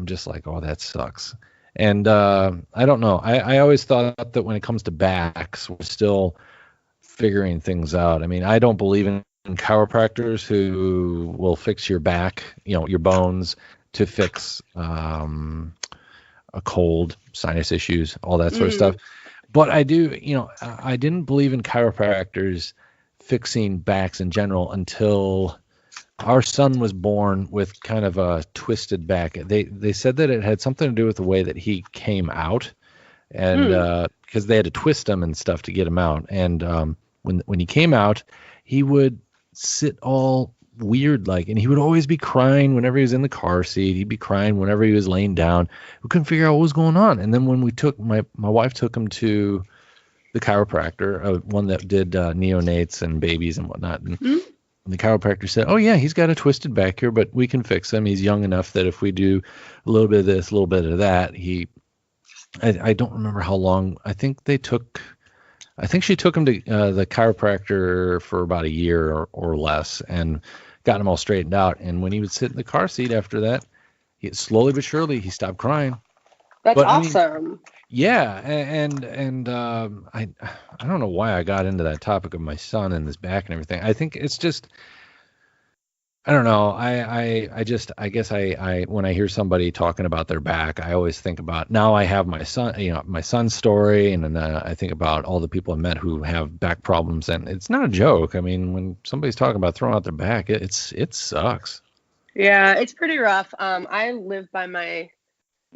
just like, oh, that sucks. And I don't know. I always thought that when it comes to backs, we're still figuring things out. I mean, I don't believe in chiropractors who will fix your back, your bones, to fix a cold, sinus issues, all that sort of stuff. But I do, I didn't believe in chiropractors fixing backs in general until our son was born with kind of a twisted back. They said that it had something to do with the way that he came out, and because they had to twist him and stuff to get him out. And when he came out, he would sit all weird, like, and he would always be crying whenever he was in the car seat. He'd be crying whenever he was laying down. We couldn't figure out what was going on. And then when we took my wife took him to the chiropractor, one that did neonates and babies and whatnot. And the chiropractor said, "Oh yeah, he's got a twisted back here, but we can fix him. He's young enough that if we do a little bit of this, a little bit of that, I don't remember how long. I think she took him to the chiropractor for about a year or less and got him all straightened out. And when he would sit in the car seat after that, slowly but surely he stopped crying. That's But, awesome. yeah, and I don't know why I got into that topic of my son and his back and everything. I think it's just, I don't know. I guess when I hear somebody talking about their back, I always think about, now I have my son's story, and then I think about all the people I met who have back problems, and it's not a joke. I mean, when somebody's talking about throwing out their back, it sucks. Yeah, it's pretty rough. I live by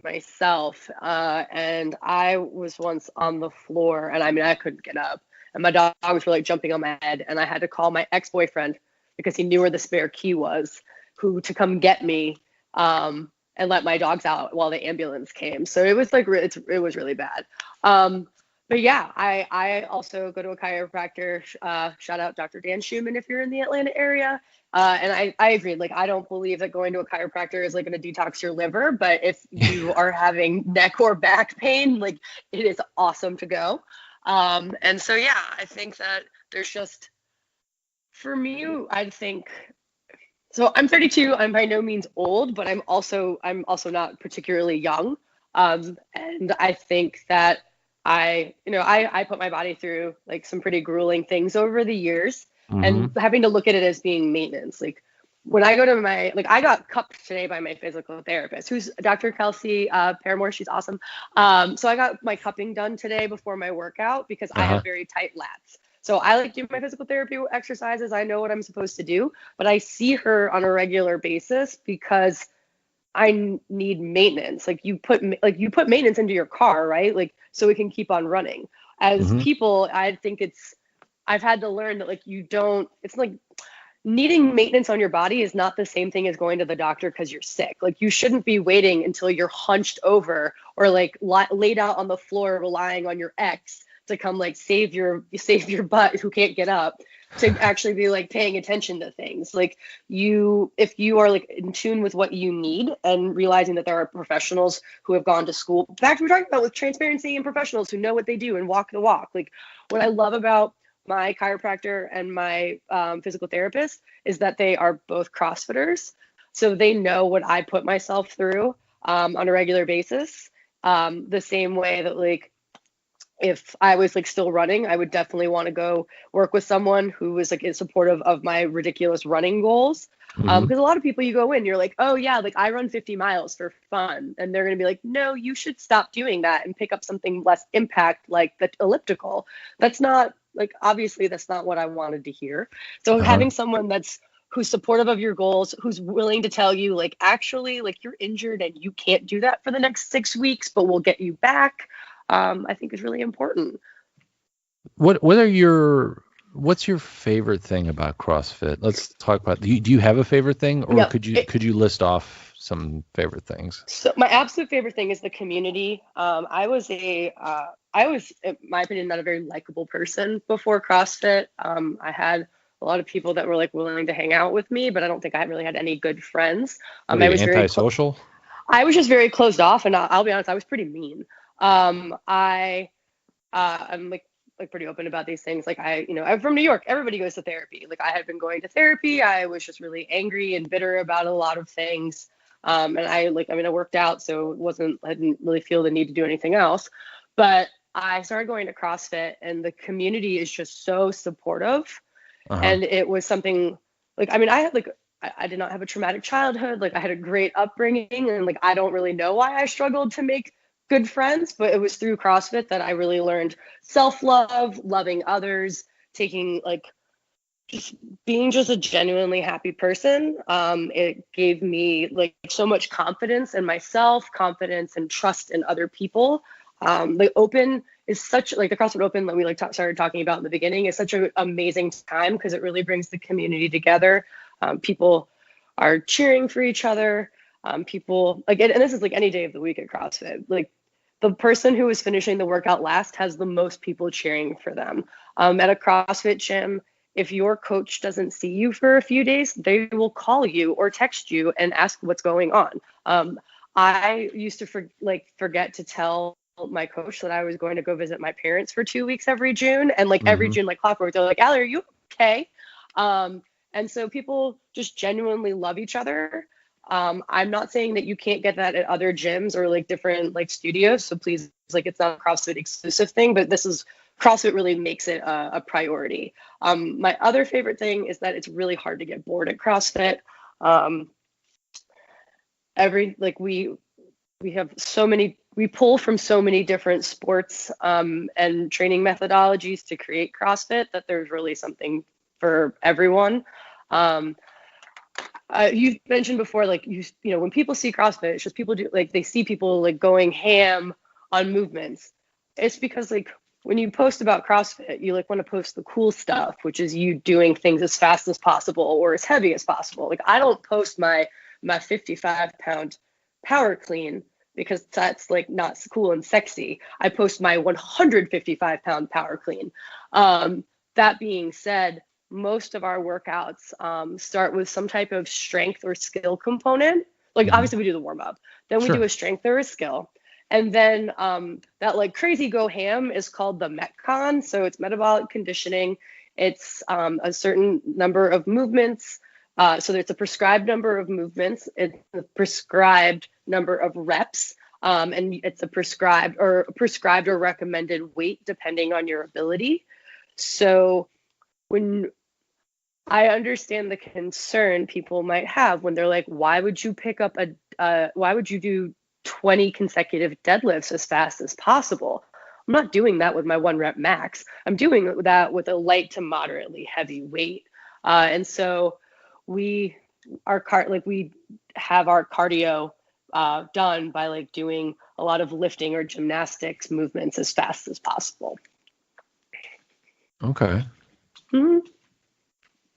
myself, and I was once on the floor, and I mean, I couldn't get up, and my dogs were like jumping on my head, and I had to call my ex-boyfriend because he knew where the spare key was, to come get me, and let my dogs out while the ambulance came. So it was like, it was really bad. But yeah, I also go to a chiropractor. Shout out Dr. Dan Schumann if you're in the Atlanta area. And I agree. Like, I don't believe that going to a chiropractor is like going to detox your liver, but if you are having neck or back pain, like, it is awesome to go. And so, yeah, I think that there's just, for me, I think, so I'm 32. I'm by no means old, but I'm also not particularly young. And I think that I put my body through like some pretty grueling things over the years, and having to look at it as being maintenance. Like, when I go to I got cupped today by my physical therapist, who's Dr. Kelsey Paramore. She's awesome. So I got my cupping done today before my workout because I have very tight lats. So I like do my physical therapy exercises. I know what I'm supposed to do, but I see her on a regular basis because I need maintenance. Like, you put maintenance into your car, right? Like, so it can keep on running. As people, I think I've had to learn that, like, it's like needing maintenance on your body is not the same thing as going to the doctor because you're sick. Like, you shouldn't be waiting until you're hunched over or like laid out on the floor relying on your ex to come like save your butt who can't get up, to actually be like paying attention to things. Like, if you are like in tune with what you need and realizing that there are professionals who have gone to school. In fact, we're talking about with transparency and professionals who know what they do and walk the walk. Like, what I love about my chiropractor and my physical therapist is that they are both CrossFitters. So they know what I put myself through on a regular basis. The same way that, like, if I was like still running, I would definitely want to go work with someone who was like supportive of my ridiculous running goals. Because a lot of people, you go in, you're like, oh yeah, like, I run 50 miles for fun. And they're going to be like, no, you should stop doing that and pick up something less impact, like the elliptical. That's not, like, obviously that's not what I wanted to hear. So having someone who's supportive of your goals, who's willing to tell you, like, actually, like, you're injured and you can't do that for the next 6 weeks, but we'll get you back. I think is really important. What's your favorite thing about CrossFit? Let's talk about, do you have a favorite thing, or could you list off some favorite things? So my absolute favorite thing is the community. I was, in my opinion, not a very likable person before CrossFit. I had a lot of people that were like willing to hang out with me, but I don't think I really had any good friends. I was antisocial. I was just very closed off, and I'll be honest, I was pretty mean. I'm like pretty open about these things. Like, I'm from New York. Everybody goes to therapy. Like, I had been going to therapy. I was just really angry and bitter about a lot of things. And I worked out, so I didn't really feel the need to do anything else. But I started going to CrossFit, and the community is just so supportive. And it was something like, I did not have a traumatic childhood. Like, I had a great upbringing, and like, I don't really know why I struggled to make good friends, but it was through CrossFit that I really learned self-love, loving others, taking like just being just a genuinely happy person. It gave me like so much confidence in myself, confidence and trust in other people. The Open is such like the CrossFit Open that we started talking about in the beginning is such an amazing time because it really brings the community together. People are cheering for each other. People like, and this is like any day of the week at CrossFit. Like the person who is finishing the workout last has the most people cheering for them. At a CrossFit gym, if your coach doesn't see you for a few days, they will call you or text you and ask what's going on. I used to forget to tell my coach that I was going to go visit my parents for 2 weeks every June, and like every June, like clockwork, they're like, "Allie, are you okay?" And so people just genuinely love each other. I'm not saying that you can't get that at other gyms or like different like studios. So please, like, it's not a CrossFit exclusive thing, but this is CrossFit really makes it a priority. My other favorite thing is that it's really hard to get bored at CrossFit. We have so many, we pull from so many different sports and training methodologies to create CrossFit that there's really something for everyone. You mentioned before, like, you know, when people see CrossFit, it's just people do, like, they see people like going ham on movements. It's because like when you post about CrossFit, you like want to post the cool stuff, which is you doing things as fast as possible or as heavy as possible. Like I don't post my 55-pound power clean because that's like not cool and sexy. I post my 155-pound power clean. That being said, most of our workouts start with some type of strength or skill component. Like obviously we do the warm up, then we do a strength or a skill. And then that like crazy go ham is called the Metcon. So it's metabolic conditioning. It's a certain number of movements. So there's a prescribed number of movements. It's a prescribed number of reps. And it's a prescribed or recommended weight depending on your ability. So when I understand the concern people might have when they're like, why would you do 20 consecutive deadlifts as fast as possible? I'm not doing that with my 1 rep max. I'm doing that with a light to moderately heavy weight. And so we have our cardio done by like doing a lot of lifting or gymnastics movements as fast as possible. Okay.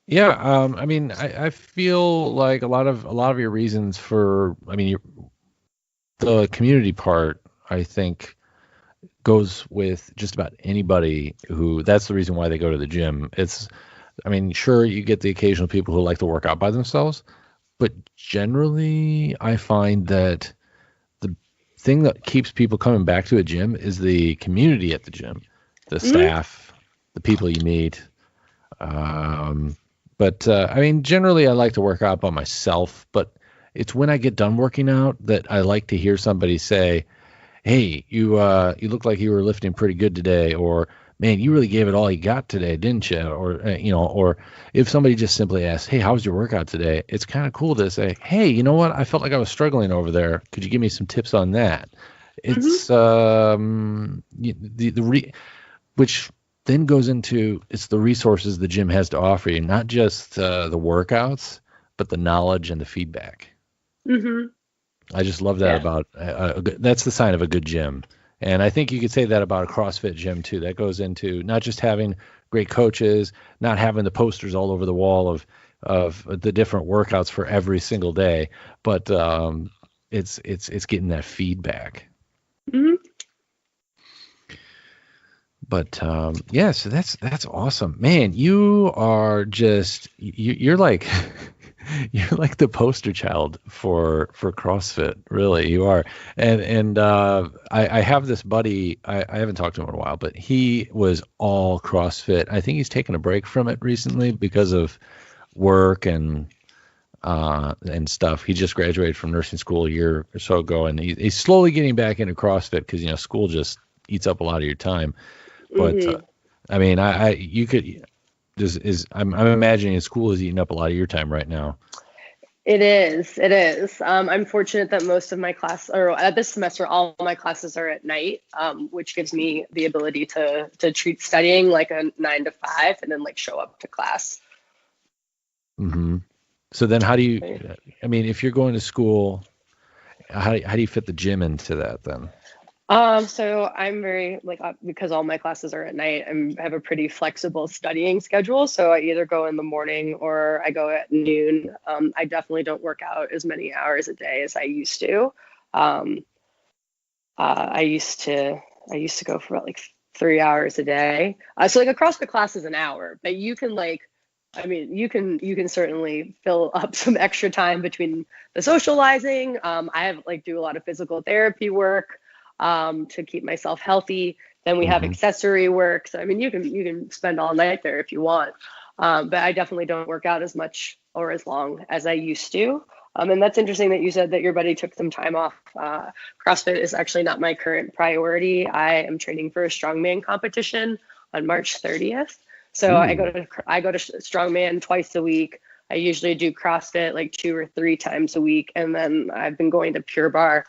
Yeah. I mean, I feel like a lot of your reasons for, I mean, the community part, I think, goes with just about anybody who, that's the reason why they go to the gym. I mean, sure, you get the occasional people who like to work out by themselves, but generally I find that the thing that keeps people coming back to a gym is the community at the gym, the staff, the people you meet. But I mean, generally I like to work out by myself, but it's when I get done working out that I like to hear somebody say, "Hey, you look like you were lifting pretty good today," or "Man, you really gave it all you got today, didn't you?" Or or if somebody just simply asks, "Hey, how was your workout today?" It's kind of cool to say, "Hey, you know what? I felt like I was struggling over there. Could you give me some tips on that?" It's which then goes into, it's the resources the gym has to offer you, not just the workouts, but the knowledge and the feedback. I just love that about that's the sign of a good gym. And I think you could say that about a CrossFit gym too. That goes into not just having great coaches, not having the posters all over the wall of the different workouts for every single day, but it's getting that feedback. But yeah, so that's awesome, man. You are just you're like you're like the poster child for CrossFit. Really, you are. And I have this buddy. I haven't talked to him in a while, but he was all CrossFit. I think he's taken a break from it recently because of work and stuff. He just graduated from nursing school a year or so ago, and he's slowly getting back into CrossFit because school just eats up a lot of your time. But I mean, you could. I'm imagining school is eating up a lot of your time right now. It is. I'm fortunate that most of my class, or at this semester, all my classes are at night, which gives me the ability to treat studying like a 9 to 5 and then like show up to class. So then how do you, I mean, if you're going to school, how do you fit the gym into that then? So I'm very because all my classes are at night, I have a pretty flexible studying schedule. So I either go in the morning or I go at noon. I definitely don't work out as many hours a day as I used to. Um, I used to go for about like 3 hours a day. So like a CrossFit class is an hour, but you can you can certainly fill up some extra time between the socializing. I have do a lot of physical therapy work to keep myself healthy. Then we have Hmm. accessory work. So you can spend all night there if you want. But I definitely don't work out as much or as long as I used to. And that's interesting that you said that your buddy took some time off. CrossFit is actually not my current priority. I am training for a strongman competition on March 30th. So Ooh. I go to strongman twice a week. I usually do CrossFit like 2 or 3 times a week, and then I've been going to Pure Barre.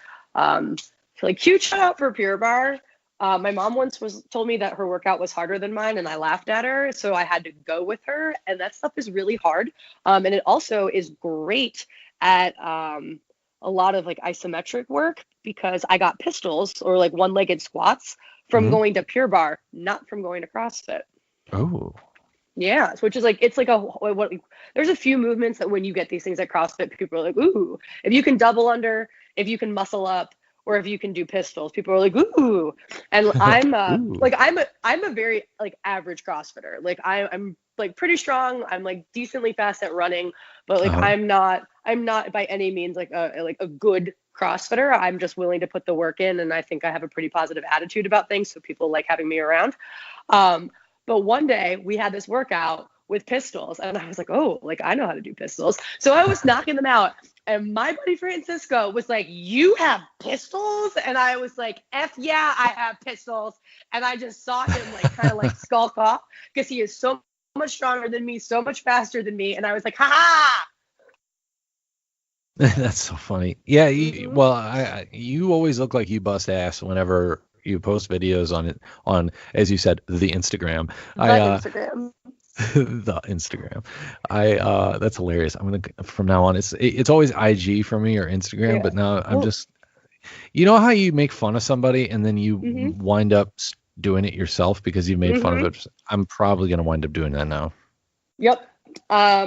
So huge shout out for Pure Barre. My mom once told me that her workout was harder than mine, and I laughed at her, so I had to go with her. And that stuff is really hard, and it also is great at a lot of isometric work because I got pistols or one-legged squats from Hmm. going to Pure Barre, not from going to CrossFit. Oh. Yeah, which is it's like there's a few movements that when you get these things at CrossFit, people are like, ooh, if you can double under, if you can muscle up, or if you can do pistols, people are like, ooh. And I'm Ooh. I'm a very average CrossFitter. I'm pretty strong. I'm decently fast at running, but Uh-huh. I'm not by any means a good CrossFitter. I'm just willing to put the work in, and I think I have a pretty positive attitude about things, so people like having me around. Um, but one day we had this workout with pistols, and I was like, oh, I know how to do pistols. So I was knocking them out. And my buddy Francisco was like, you have pistols? And I was like, F yeah, I have pistols. And I just saw him kind of skulk off because he is so much stronger than me, so much faster than me. And I was like, ha ha. That's so funny. Yeah, Mm-hmm. well, you always look like you bust ass whenever you post videos on as you said the Instagram. I The Instagram. the Instagram. That's hilarious. I'm gonna from now on it's always IG for me or Instagram, Yeah. but now I'm Well, just how you make fun of somebody and then you mm-hmm. wind up doing it yourself because you made fun of Mm-hmm. it. I'm probably gonna wind up doing that now. Yep.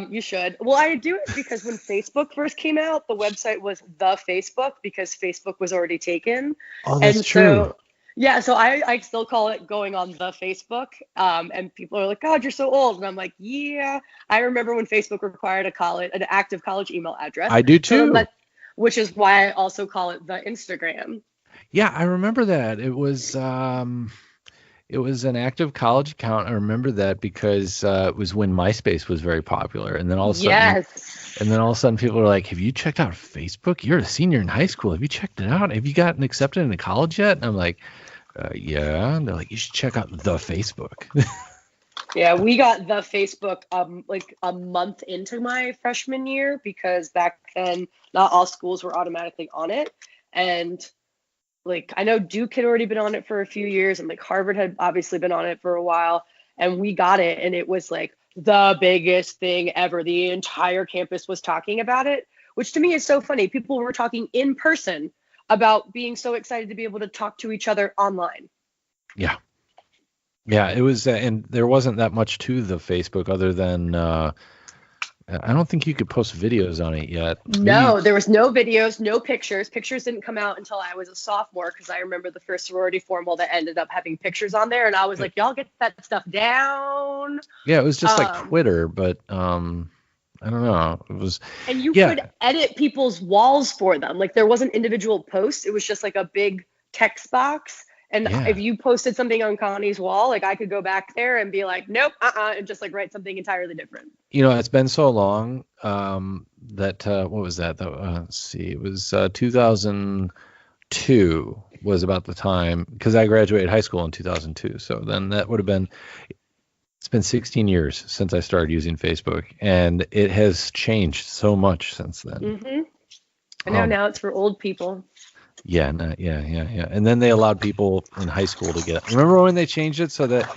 You should. Well, I do it because when Facebook first came out, the website was the Facebook because Facebook was already taken. Oh, that's And true. so, yeah, so I still call it going on the Facebook. And people are like, God, you're so old. And I'm like, yeah, I remember when Facebook required an active college email address. I do So then too. which is why I also call it the Instagram. Yeah, I remember that. It was an active college account. I remember that because it was when MySpace was very popular, Yes. and then all of a sudden, people were like, "Have you checked out Facebook? You're a senior in high school. Have you checked it out? Have you gotten accepted into college yet?" And I'm like, "Yeah." And they're like, "You should check out the Facebook." Yeah, we got the Facebook a month into my freshman year because back then not all schools were automatically on it. And I know Duke had already been on it for a few years and Harvard had obviously been on it for a while, and we got it and it was the biggest thing ever. The entire campus was talking about it, which to me is so funny. People were talking in person about being so excited to be able to talk to each other online. Yeah, yeah. It was, and there wasn't that much to the Facebook other than I don't think you could post videos on it yet. No, there was no videos, no pictures. Pictures didn't come out until I was a sophomore because I remember the first sorority formal that ended up having pictures on there, and I was like, "Y'all get that stuff down." Yeah, it was just like Um, Twitter, but I don't know. It was, and you yeah, could edit people's walls for them. There wasn't individual posts; it was just a big text box. And if yeah. you posted something on Connie's wall, I could go back there and be like, "Nope, and just write something entirely different. It's been so long that what was that? Let's see, it was 2002 was about the time because I graduated high school in 2002. So then that would have been. It's been 16 years since I started using Facebook, and it has changed so much since then. Mm-hmm. I know Um, now it's for old people. yeah, no, yeah. And then they allowed people in high school to get. Remember when they changed it so that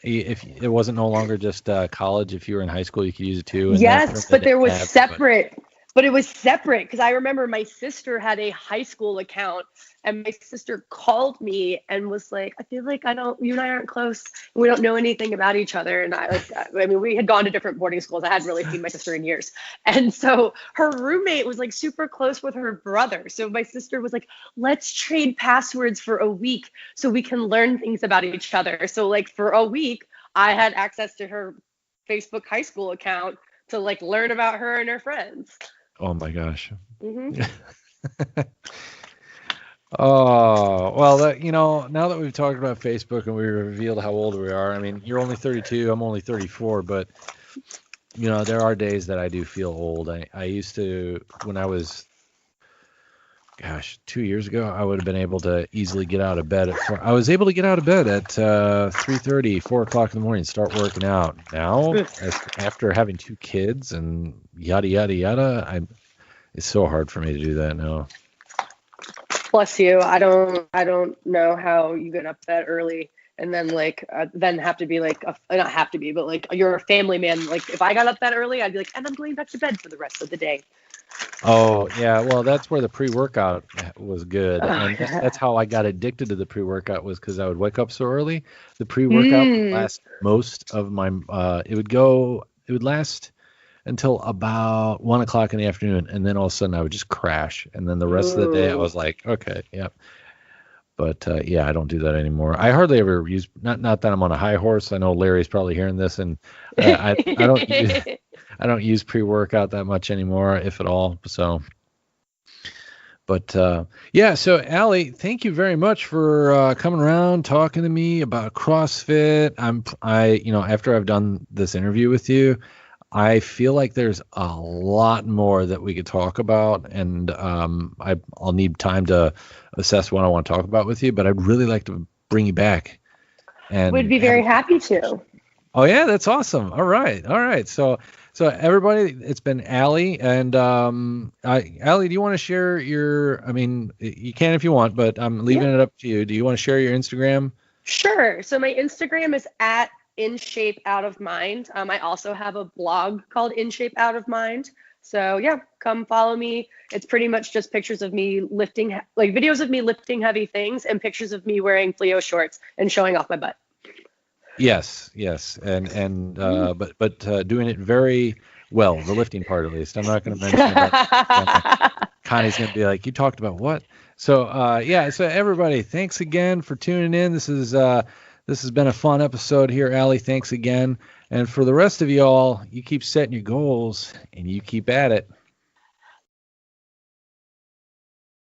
if it wasn't no longer just college, if you were in high school, you could use it too. And that Yes, but there was tab, separate. but it was separate because I remember my sister had a high school account, and my sister called me and was like, I feel like you and I aren't close. We don't know anything about each other. And we had gone to different boarding schools. I hadn't really seen my sister in years. And so her roommate was like super close with her brother. So my sister was like, let's trade passwords for a week so we can learn things about each other. So like for a week, I had access to her Facebook high school account to like learn about her and her friends. Oh my gosh. Mm-hmm. Oh, well, now that we've talked about Facebook and we revealed how old we are, I mean, you're only 32, I'm only 34, but there are days that I do feel old. I used to, when I was, 2 years ago, I would have been able to easily get out of bed I was able to get out of bed at 3:30, 4 o'clock in the morning, start working out. Now, after having 2 kids and yada, yada, yada, it's so hard for me to do that now. Bless you. I don't know how you get up that early and then then have to be like, not have to be, but like you're a family man. Like if I got up that early, I'd be like, and I'm going back to bed for the rest of the day. Oh, yeah. Well, that's where the pre-workout was good. And that's how I got addicted to the pre-workout, was because I would wake up so early. The pre-workout would last most of my, it would last until about 1 o'clock in the afternoon. And then all of a sudden I would just crash. And then the rest of the day I was like, okay, yep. But I don't do that anymore. I hardly ever use, not that I'm on a high horse. I know Larry's probably hearing this, and I don't use pre-workout that much anymore, if at all. So, but so Allie, thank you very much for coming around, talking to me about CrossFit. After I've done this interview with you, I feel like there's a lot more that we could talk about, and I'll need time to assess what I want to talk about with you, but I'd really like to bring you back. And we'd be very happy to. Oh yeah, that's awesome. All right. So everybody, it's been Allie, and Allie, do you want to share your? I mean, you can if you want, but I'm leaving it up to you. Do you want to share your Instagram? Sure. So my Instagram is at In Shape Out of Mind. I also have a blog called In Shape Out of Mind. So yeah, come follow me. It's pretty much just pictures of me lifting, like videos of me lifting heavy things, and pictures of me wearing Fleo shorts and showing off my butt. Yes, and but doing it very well, the lifting part at least. I'm not going to mention about Connie's going to be like, you talked about what? So so everybody, thanks again for tuning in. This has been a fun episode here, Allie. Thanks again. And for the rest of y'all, you keep setting your goals and you keep at it.